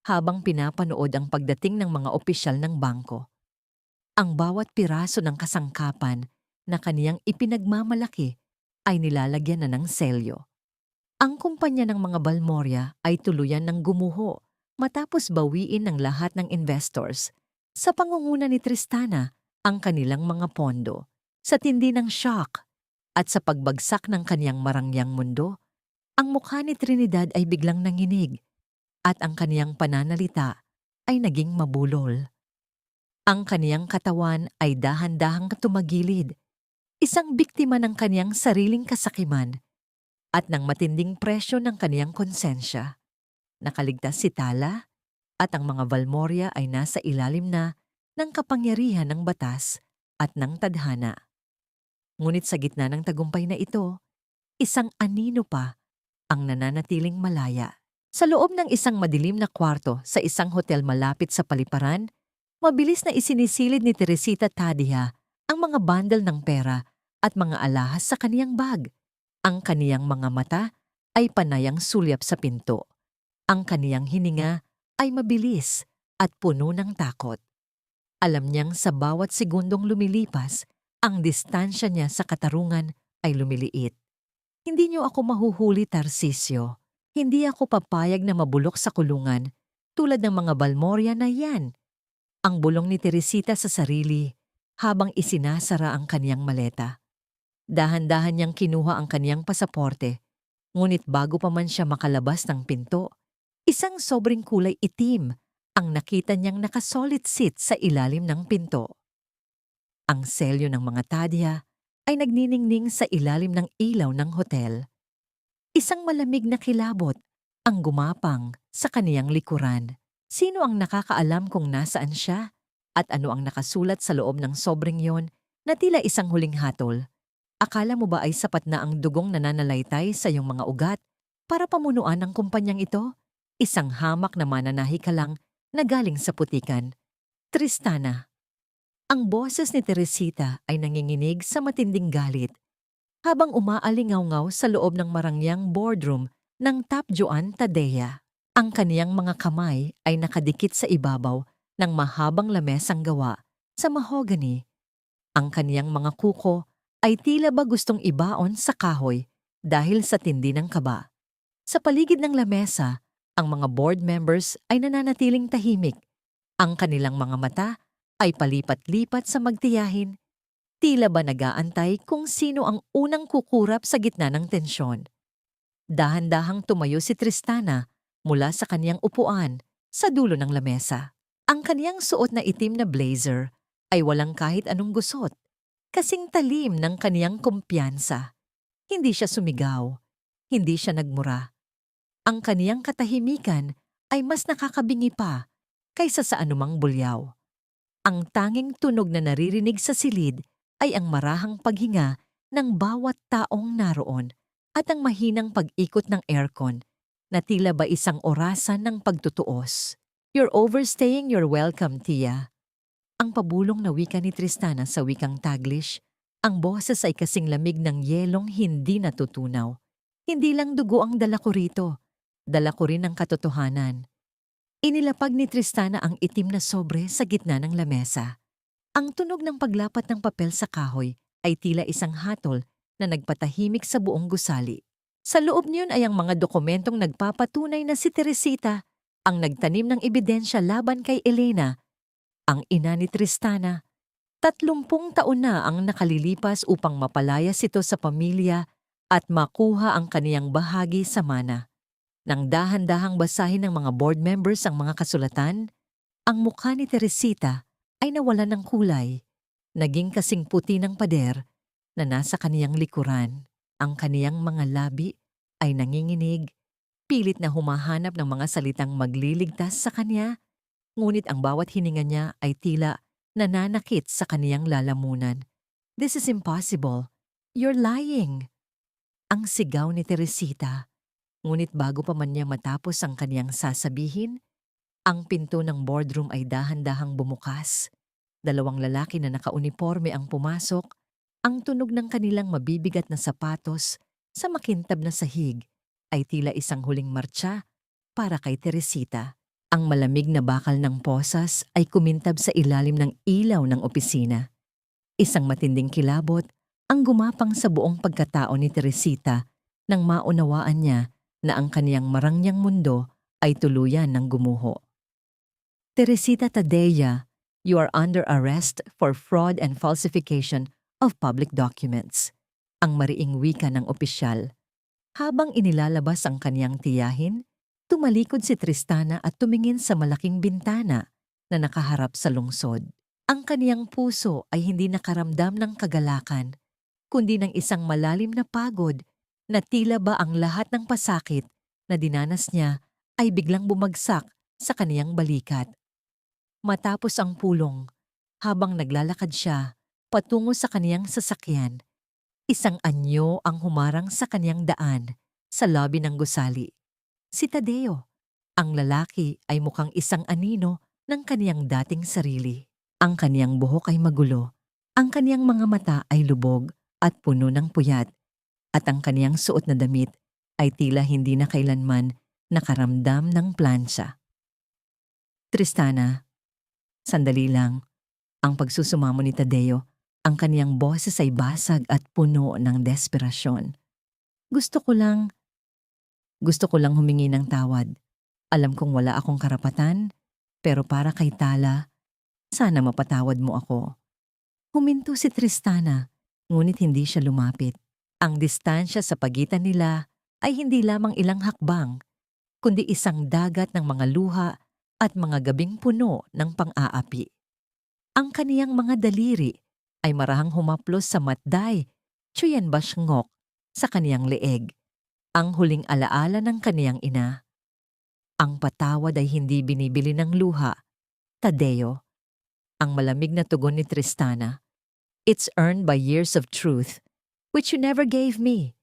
habang pinapanood ang pagdating ng mga opisyal ng bangko. Ang bawat piraso ng kasangkapan na kaniyang ipinagmamalaki ay nilalagyan na ng selyo. Ang kumpanya ng mga Balmoria ay tuluyan ng gumuho matapos bawiin ng lahat ng investors sa pangunguna ni Tristana ang kanilang mga pondo. Sa tindi ng shock at sa pagbagsak ng kaniyang marangyang mundo, ang mukha ni Trinidad ay biglang nanginig at ang kaniyang pananalita ay naging mabulol. Ang kaniyang katawan ay dahan-dahang tumagilid, isang biktima ng kaniyang sariling kasakiman at ng matinding presyo ng kaniyang konsensya. Nakaligtas si Tala at ang mga Balmoria ay nasa ilalim na ng kapangyarihan ng batas at ng tadhana. Ngunit sa gitna ng tagumpay na ito, isang anino pa ang nananatiling malaya. Sa loob ng isang madilim na kwarto sa isang hotel malapit sa paliparan, mabilis na isinisilid ni Teresita Tadia ang mga bundle ng pera at mga alahas sa kaniyang bag. Ang kaniyang mga mata ay panayang sulyap sa pinto. Ang kaniyang hininga ay mabilis at puno ng takot. Alam niyang sa bawat segundong lumilipas, ang distansya niya sa katarungan ay lumiliit. Hindi niyo ako mahuhuli, Tarcisio. Hindi ako papayag na mabulok sa kulungan tulad ng mga Balmoria na yan. Ang bulong ni Teresita sa sarili habang isinasara ang kaniyang maleta. Dahan-dahan niyang kinuha ang kaniyang pasaporte, ngunit bago pa man siya makalabas ng pinto, isang sobrang kulay itim ang nakita niyang nakasolid seat sa ilalim ng pinto. Ang selyo ng mga Tadia ay nagniningning sa ilalim ng ilaw ng hotel. Isang malamig na kilabot ang gumapang sa kaniyang likuran. Sino ang nakakaalam kung nasaan siya at ano ang nakasulat sa loob ng sobrang yon na tila isang huling hatol? Akala mo ba ay sapat na ang dugong nananalaytay sa iyong mga ugat para pamunuan ang kumpanyang ito? Isang hamak na mananahi ka lang na galing sa putikan. Tristana. Ang boses ni Teresita ay nanginginig sa matinding galit habang umaalingaw-ngaw sa loob ng marangyang boardroom ng Top Joan Tadea. Ang kaniyang mga kamay ay nakadikit sa ibabaw ng mahabang lamesang gawa sa mahogany. Ang kaniyang mga kuko ay tila ba gustong ibaon sa kahoy dahil sa tindi ng kaba. Sa paligid ng lamesa, ang mga board members ay nananatiling tahimik. Ang kanilang mga mata ay palipat-lipat sa magtiyahin. Tila ba nag-aantay kung sino ang unang kukurap sa gitna ng tensyon. Dahan-dahang tumayo si Tristana mula sa kaniyang upuan sa dulo ng lamesa. Ang kaniyang suot na itim na blazer ay walang kahit anong gusot, kasing talim ng kaniyang kumpiyansa. Hindi siya sumigaw, hindi siya nagmura. Ang kaniyang katahimikan ay mas nakakabingi pa kaysa sa anumang bulyaw. Ang tanging tunog na naririnig sa silid ay ang marahang paghinga ng bawat taong naroon at ang mahinang pag-ikot ng aircon na tila ba isang orasan ng pagtutuos. You're overstaying your welcome, Tia. Ang pabulong na wika ni Tristana sa wikang Taglish, ang boses ay kasing lamig ng yelong hindi natutunaw. Hindi lang dugo ang dala ko rito, dala ko rin ang katotohanan. Inilapag ni Tristana ang itim na sobre sa gitna ng lamesa. Ang tunog ng paglapat ng papel sa kahoy ay tila isang hatol na nagpatahimik sa buong gusali. Sa loob niyon ay ang mga dokumentong nagpapatunay na si Teresita ang nagtanim ng ebidensya laban kay Elena, ang ina ni Tristana. 30 taon na ang nakalilipas upang mapalayas ito sa pamilya at makuha ang kaniyang bahagi sa mana. Nang dahan-dahang basahin ng mga board members ang mga kasulatan, ang mukha ni Teresita ay nawalan ng kulay. Naging kasing puti ng pader na nasa kaniyang likuran. Ang kaniyang mga labi ay nanginginig, pilit na humahanap ng mga salitang magliligtas sa kanya, ngunit ang bawat hininga niya ay tila nananakit sa kaniyang lalamunan. "This is impossible. You're lying!" Ang sigaw ni Teresita. Ngunit bago pa man niya matapos ang kaniyang sasabihin, ang pinto ng boardroom ay dahan-dahang bumukas. 2 lalaki na nakauniporme ang pumasok, ang tunog ng kanilang mabibigat na sapatos sa makintab na sahig ay tila isang huling martsa para kay Teresita. Ang malamig na bakal ng posas ay kumintab sa ilalim ng ilaw ng opisina. Isang matinding kilabot ang gumapang sa buong pagkatao ni Teresita nang maunawaan niya na ang kaniyang marangyang mundo ay tuluyan ng gumuho. "Teresita Taddeya, you are under arrest for fraud and falsification of public documents," ang mariing wika ng opisyal. Habang inilalabas ang kaniyang tiyahin, tumalikod si Tristana at tumingin sa malaking bintana na nakaharap sa lungsod. Ang kaniyang puso ay hindi nakaramdam ng kagalakan, kundi ng isang malalim na pagod na tila ba ang lahat ng pasakit na dinanas niya ay biglang bumagsak sa kaniyang balikat. Matapos ang pulong, habang naglalakad siya patungo sa kaniyang sasakyan, isang anyo ang humarang sa kaniyang daan sa lobby ng gusali. Si Tadeo. Ang lalaki ay mukhang isang anino ng kaniyang dating sarili. Ang kaniyang buhok ay magulo, ang kaniyang mga mata ay lubog at puno ng puyat, at ang kaniyang suot na damit ay tila hindi na kailanman nakaramdam ng plansa. "Tristana, sandali lang." Ang pagsusumamo ni Tadeo, ang kaniyang boses ay basag at puno ng desperasyon. Gusto ko lang humingi ng tawad. Alam kong wala akong karapatan, pero para kay Tala, sana mapatawad mo ako." Huminto si Tristana, ngunit hindi siya lumapit. Ang distansya sa pagitan nila ay hindi lamang ilang hakbang, kundi isang dagat ng mga luha at mga gabing puno ng pang-aapi. Ang kaniyang mga daliri ay marahang humaplos sa matday, Chuyan Bashngok, sa kaniyang leeg, ang huling alaala ng kaniyang ina. Ang patawad ay hindi binibili ng luha, Tadeo. Ang malamig na tugon ni Tristana. "It's earned by years of truth, which you never gave me.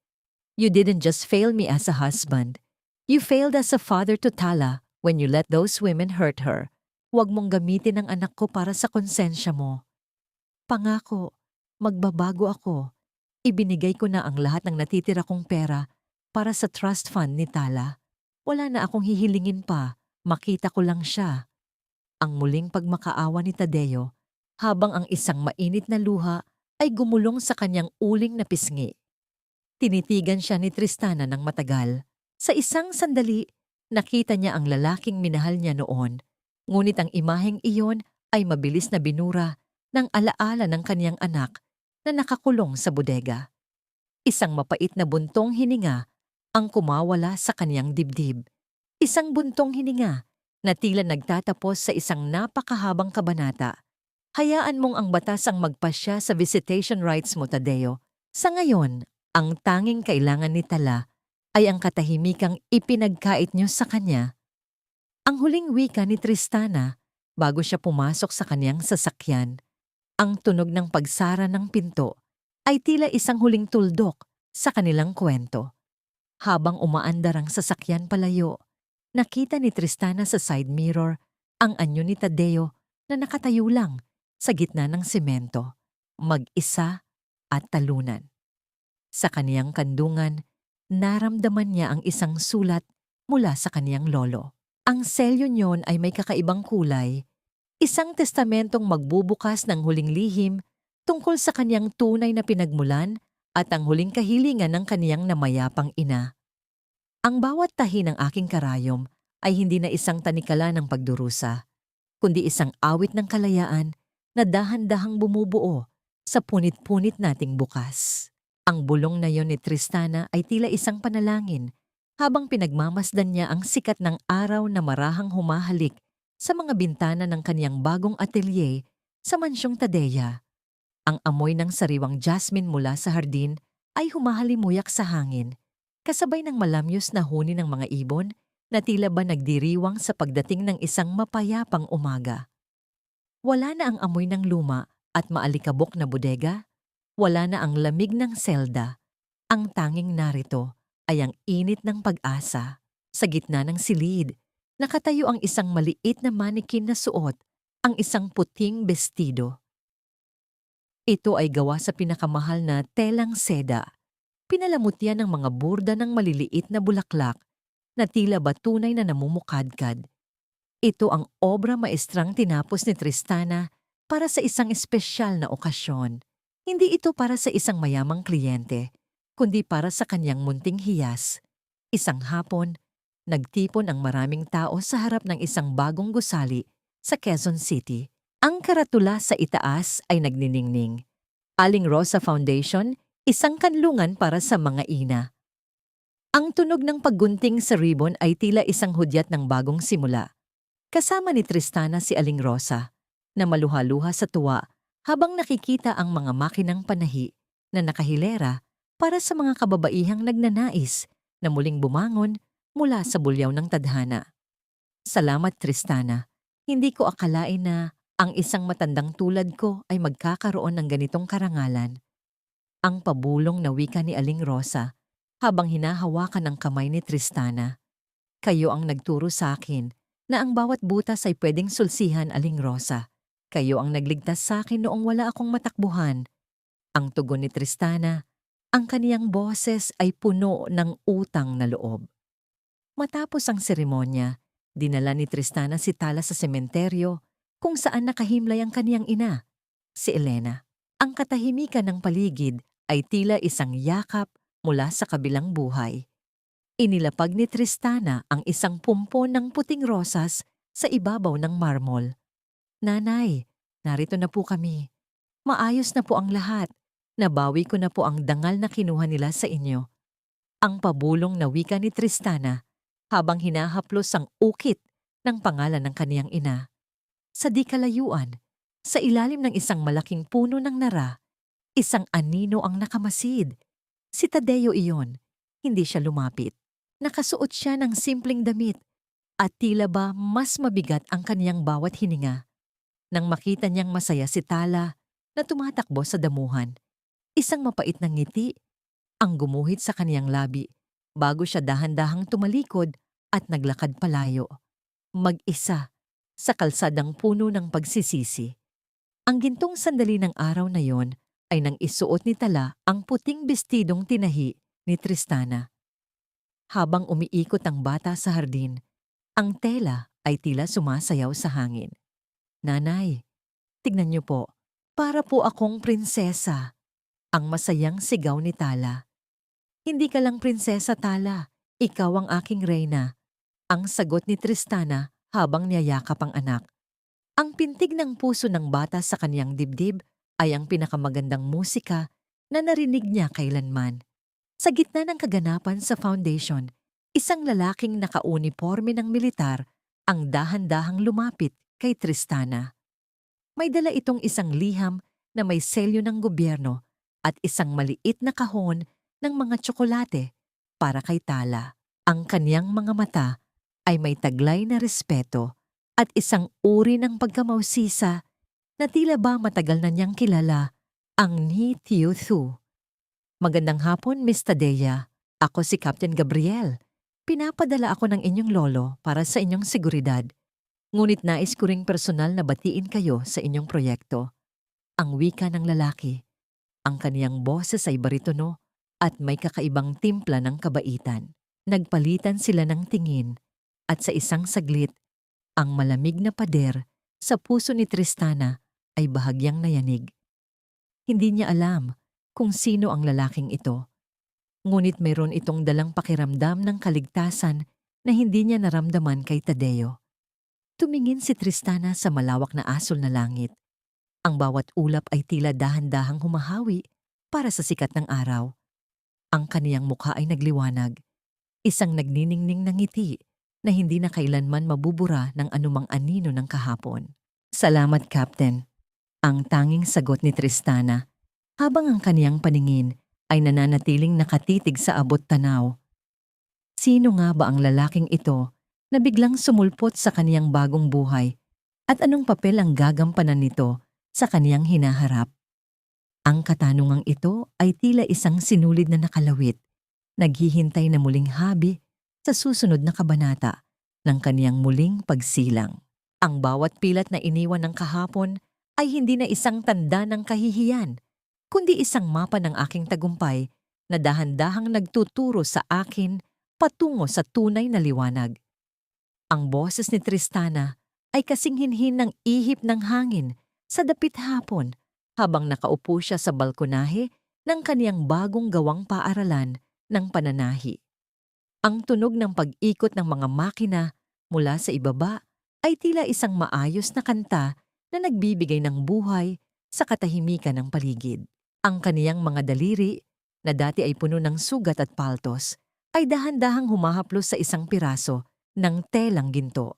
You didn't just fail me as a husband. You failed as a father to Tala when you let those women hurt her. Huwag mong gamitin ang anak ko para sa konsensya mo. Pangako, magbabago ako. Ibinigay ko na ang lahat ng natitira kong pera para sa trust fund ni Tala. Wala na akong hihilingin pa, makita ko lang siya." Ang muling pagmakaawa ni Tadeo, habang ang isang mainit na luha ay gumulong sa kanyang uling na pisngi. Tinitigan siya ni Tristana ng matagal. Sa isang sandali, nakita niya ang lalaking minahal niya noon, ngunit ang imaheng iyon ay mabilis na binura ng alaala ng kaniyang anak na nakakulong sa bodega. Isang mapait na buntong hininga ang kumawala sa kaniyang dibdib. Isang buntong hininga na tila nagtatapos sa isang napakahabang kabanata. Hayaan mong ang batas ang magpasya sa visitation rights mo, Tadeo. Sa ngayon, ang tanging kailangan ni Tala ay ang katahimikang ipinagkait niyo sa kanya. Ang huling wika ni Tristana bago siya pumasok sa kaniyang sasakyan. Ang tunog ng pagsara ng pinto ay tila isang huling tuldok sa kanilang kwento. Habang umaandar ang sasakyan palayo, nakita ni Tristana sa side mirror ang anyo ni Tadeo na nakatayo lang sa gitna ng semento, mag-isa at talunan. Sa kaniyang kandungan, naramdaman niya ang isang sulat mula sa kaniyang lolo. Ang selyo niyon ay may kakaibang kulay, isang testamentong magbubukas ng huling lihim tungkol sa kaniyang tunay na pinagmulan at ang huling kahilingan ng kaniyang namayapang ina. Ang bawat tahi ng aking karayom ay hindi na isang tanikala ng pagdurusa, kundi isang awit ng kalayaan na dahan-dahang bumubuo sa punit-punit nating bukas. Ang bulong na yon ni Tristana ay tila isang panalangin habang pinagmamasdan niya ang sikat ng araw na marahang humahalik sa mga bintana ng kaniyang bagong atelier sa mansyong Tadeya. Ang amoy ng sariwang jasmine mula sa hardin ay humahalimuyak sa hangin, kasabay ng malamyos na huni ng mga ibon na tila ba nagdiriwang sa pagdating ng isang mapayapang umaga. Wala na ang amoy ng luma at maalikabok na bodega, wala na ang lamig ng selda. Ang tanging narito ay ang init ng pag-asa. Sa gitna ng silid, nakatayo ang isang maliit na manikin na suot ang isang puting bestido. Ito ay gawa sa pinakamahal na telang seda. Pinalamutyan ng mga burda ng maliliit na bulaklak na tila ba tunay na namumukadkad. Ito ang obra maestrang tinapos ni Tristana para sa isang espesyal na okasyon. Hindi ito para sa isang mayamang kliyente, kundi para sa kanyang munting hiyas. Isang hapon, nagtipon ang maraming tao sa harap ng isang bagong gusali sa Quezon City. Ang karatula sa itaas ay nagniningning. Aling Rosa Foundation, isang kanlungan para sa mga ina. Ang tunog ng paggunting sa ribbon ay tila isang hudyat ng bagong simula. Kasama ni Tristana si Aling Rosa, na maluha-luha sa tuwa habang nakikita ang mga makinang panahi na nakahilera para sa mga kababaihang nagnanais na muling bumangon mula sa bulyaw ng tadhana. Salamat, Tristana. Hindi ko akalain na ang isang matandang tulad ko ay magkakaroon ng ganitong karangalan. Ang pabulong na wika ni Aling Rosa habang hinahawakan ang kamay ni Tristana. Kayo ang nagturo sa akin na ang bawat butas ay pwedeng sulsihan, Aling Rosa. Kayo ang nagligtas sa akin noong wala akong matakbuhan. Ang tugon ni Tristana, ang kaniyang boses ay puno ng utang na loob. Matapos ang seremonya, dinala ni Tristana si Tala sa sementeryo kung saan nakahimlay ang kaniyang ina, si Elena. Ang katahimikan ng paligid ay tila isang yakap mula sa kabilang buhay. Inilapag ni Tristana ang isang pumpon ng puting rosas sa ibabaw ng marmol. Nanay, narito na po kami. Maayos na po ang lahat. Nabawi ko na po ang dangal na kinuha nila sa inyo. Ang pabulong na wika ni Tristana habang hinahaplos ang ukit ng pangalan ng kaniyang ina. Sa di kalayuan, sa ilalim ng isang malaking puno ng nara, isang anino ang nakamasid. Si Tadeo iyon, hindi siya lumapit. Nakasuot siya ng simpleng damit at tila ba mas mabigat ang kaniyang bawat hininga. Nang makita niyang masaya si Tala na tumatakbo sa damuhan, isang mapait na ngiti ang gumuhit sa kaniyang labi bago siya dahan-dahang tumalikod at naglakad palayo. Mag-isa sa kalsadang puno ng pagsisisi. Ang gintong sandali ng araw na yon ay nang isuot ni Tala ang puting bestidong tinahi ni Tristana. Habang umiikot ang bata sa hardin, ang tela ay tila sumasayaw sa hangin. Nanay, tignan niyo po, para po akong prinsesa. Ang masayang sigaw ni Tala. Hindi ka lang prinsesa, Tala. Ikaw ang aking reyna. Ang sagot ni Tristana habang niyayakap ang anak. Ang pintig ng puso ng bata sa kaniyang dibdib ay ang pinakamagandang musika na narinig niya kailanman. Sa gitna ng kaganapan sa foundation, isang lalaking nakauniporme ng militar ang dahan-dahang lumapit kay Tristana. May dala itong isang liham na may selyo ng gobyerno at isang maliit na kahon ng mga tsokolate para kay Tala. Ang kaniyang mga mata ay may taglay na respeto at isang uri ng pagkamausisa na tila ba matagal na niyang kilala, ang Ni Tiu Thu. Magandang hapon, Miss Tadeya. Ako si Captain Gabriel. Pinapadala ako ng inyong lolo para sa inyong seguridad. Ngunit nais ko ring personal na batiin kayo sa inyong proyekto. Ang wika ng lalaki. Ang kaniyang boses ay baritono at may kakaibang timpla ng kabaitan. Nagpalitan sila ng tingin at sa isang saglit, ang malamig na pader sa puso ni Tristana ay bahagyang nayanig. Hindi niya alam kung sino ang lalaking ito. Ngunit mayroon itong dalang pakiramdam ng kaligtasan na hindi niya naramdaman kay Tadeo. Tumingin si Tristana sa malawak na asol na langit. Ang bawat ulap ay tila dahan-dahang humahawi para sa sikat ng araw. Ang kaniyang mukha ay nagliwanag, isang nagniningning na ngiti na hindi na kailanman mabubura ng anumang anino ng kahapon. "Salamat, Captain," ang tanging sagot ni Tristana, habang ang kaniyang paningin ay nananatiling nakatitig sa abot tanaw. Sino nga ba ang lalaking ito na biglang sumulpot sa kaniyang bagong buhay at anong papel ang gagampanan nito sa kaniyang hinaharap? Ang katanungang ito ay tila isang sinulid na nakalawit, naghihintay na muling habi sa susunod na kabanata ng kaniyang muling pagsilang. Ang bawat pilat na iniwan ng kahapon ay hindi na isang tanda ng kahihiyan, kundi isang mapa ng aking tagumpay na dahan-dahang nagtuturo sa akin patungo sa tunay na liwanag. Ang boses ni Tristana ay kasing hinhin ng ihip ng hangin sa dapit hapon habang nakaupo siya sa balkonahe ng kaniyang bagong gawang paaralan ng pananahi. Ang tunog ng pag-ikot ng mga makina mula sa ibaba ay tila isang maayos na kanta na nagbibigay ng buhay sa katahimikan ng paligid. Ang kaniyang mga daliri, na dati ay puno ng sugat at paltos, ay dahan-dahang humahaplos sa isang piraso ng telang ginto.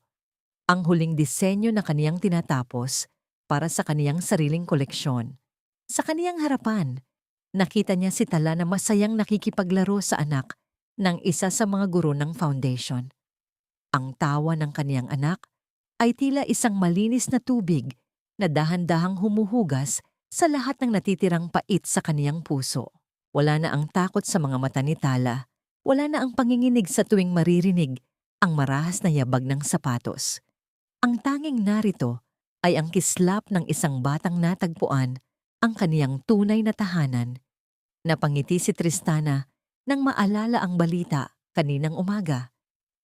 Ang huling disenyo na kaniyang tinatapos para sa kaniyang sariling koleksyon. Sa kaniyang harapan, nakita niya si Tala na masayang nakikipaglaro sa anak ng isa sa mga guro ng foundation. Ang tawa ng kaniyang anak ay tila isang malinis na tubig na dahan-dahang humuhugas sa lahat ng natitirang pait sa kaniyang puso. Wala na ang takot sa mga mata ni Tala, wala na ang panginginig sa tuwing maririnig ang marahas na yabag ng sapatos. Ang tanging narito ay ang kislap ng isang batang natagpuan ang kaniyang tunay na tahanan. Napangiti si Tristana nang maalala ang balita kaninang umaga.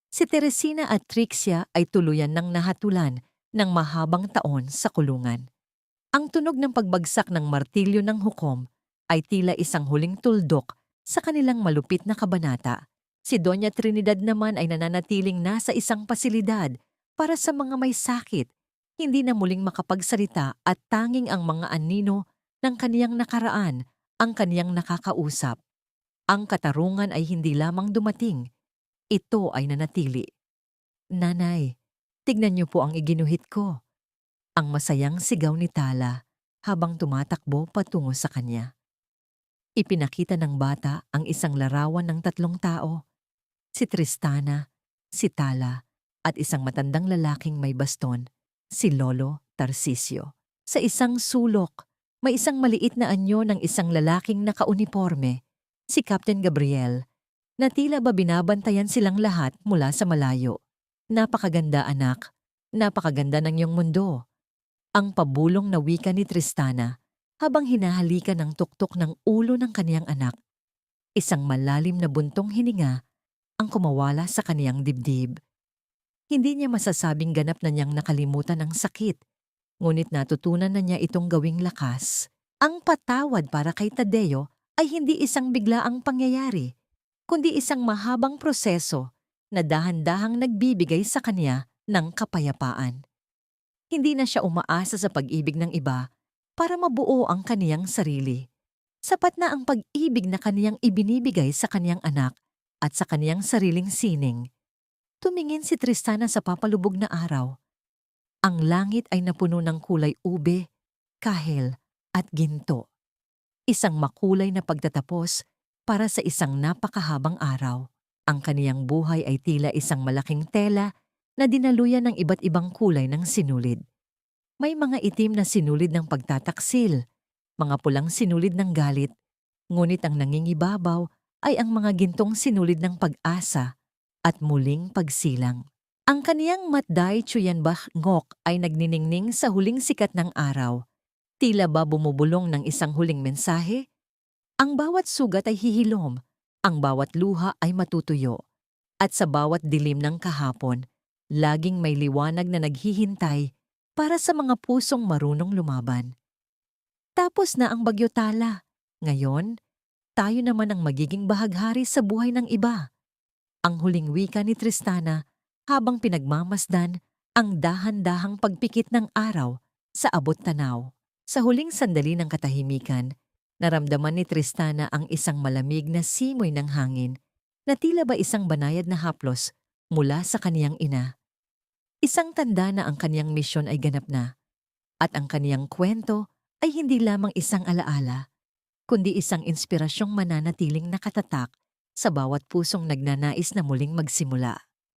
Si Teresina at Trixia ay tuluyan ng nahatulan ng mahabang taon sa kulungan. Ang tunog ng pagbagsak ng martilyo ng hukom ay tila isang huling tuldok sa kanilang malupit na kabanata. Si Doña Trinidad naman ay nananatiling nasa isang pasilidad para sa mga may sakit, hindi na muling makapagsalita at tanging ang mga anino ng kaniyang nakaraan ang kaniyang nakakausap. Ang katarungan ay hindi lamang dumating, ito ay nanatili. "Nanay, tignan niyo po ang iginuhit ko." Ang masayang sigaw ni Tala habang tumatakbo patungo sa kanya. Ipinakita ng bata ang isang larawan ng tatlong tao, si Tristana, si Tala, at isang matandang lalaking may baston, si Lolo Tarcisio. Sa isang sulok, may isang maliit na anyo ng isang lalaking nakauniporme, si Captain Gabriel, na tila ba binabantayan silang lahat mula sa malayo. "Napakaganda, anak. Napakaganda ng iyong mundo." Ang pabulong na wika ni Tristana habang hinahalikan ng tuktok ng ulo ng kaniyang anak. Isang malalim na buntong hininga ang kumawala sa kaniyang dibdib. Hindi niya masasabing ganap na niyang nakalimutan ang sakit, ngunit natutunan na niya itong gawing lakas. Ang patawad para kay Tadeo ay hindi isang biglaang pangyayari, kundi isang mahabang proseso na dahan-dahang nagbibigay sa kanya ng kapayapaan. Hindi na siya umaasa sa pag-ibig ng iba para mabuo ang kaniyang sarili. Sapat na ang pag-ibig na kaniyang ibinibigay sa kaniyang anak at sa kaniyang sariling sining. Tumingin si Tristana sa papalubog na araw. Ang langit ay napuno ng kulay ube, kahel at ginto. Isang makulay na pagtatapos para sa isang napakahabang araw. Ang kaniyang buhay ay tila isang malaking tela na dinaluyan ng iba't ibang kulay ng sinulid. May mga itim na sinulid ng pagtataksil, mga pulang sinulid ng galit, ngunit ang nangingibabaw ay ang mga gintong sinulid ng pag-asa at muling pagsilang. Ang kaniyang matday Chuyanbach ngok ay nagniningning sa huling sikat ng araw. Tila ba bumubulong ng isang huling mensahe? Ang bawat sugat ay hihilom, ang bawat luha ay matutuyo, at sa bawat dilim ng kahapon, laging may liwanag na naghihintay para sa mga pusong marunong lumaban. Tapos na ang Bagyo Tala. Ngayon, tayo naman ang magiging bahaghari sa buhay ng iba. Ang huling wika ni Tristana habang pinagmamasdan ang dahan-dahang pagpikit ng araw sa abot tanaw. Sa huling sandali ng katahimikan, naramdaman ni Tristana ang isang malamig na simoy ng hangin na tila ba isang banayad na haplos mula sa kaniyang ina. Isang tanda na ang kaniyang misyon ay ganap na at ang kaniyang kwento ay hindi lamang isang alaala, kundi isang inspirasyong mananatiling nakatatak sa bawat pusong nagnanais na muling magsimula.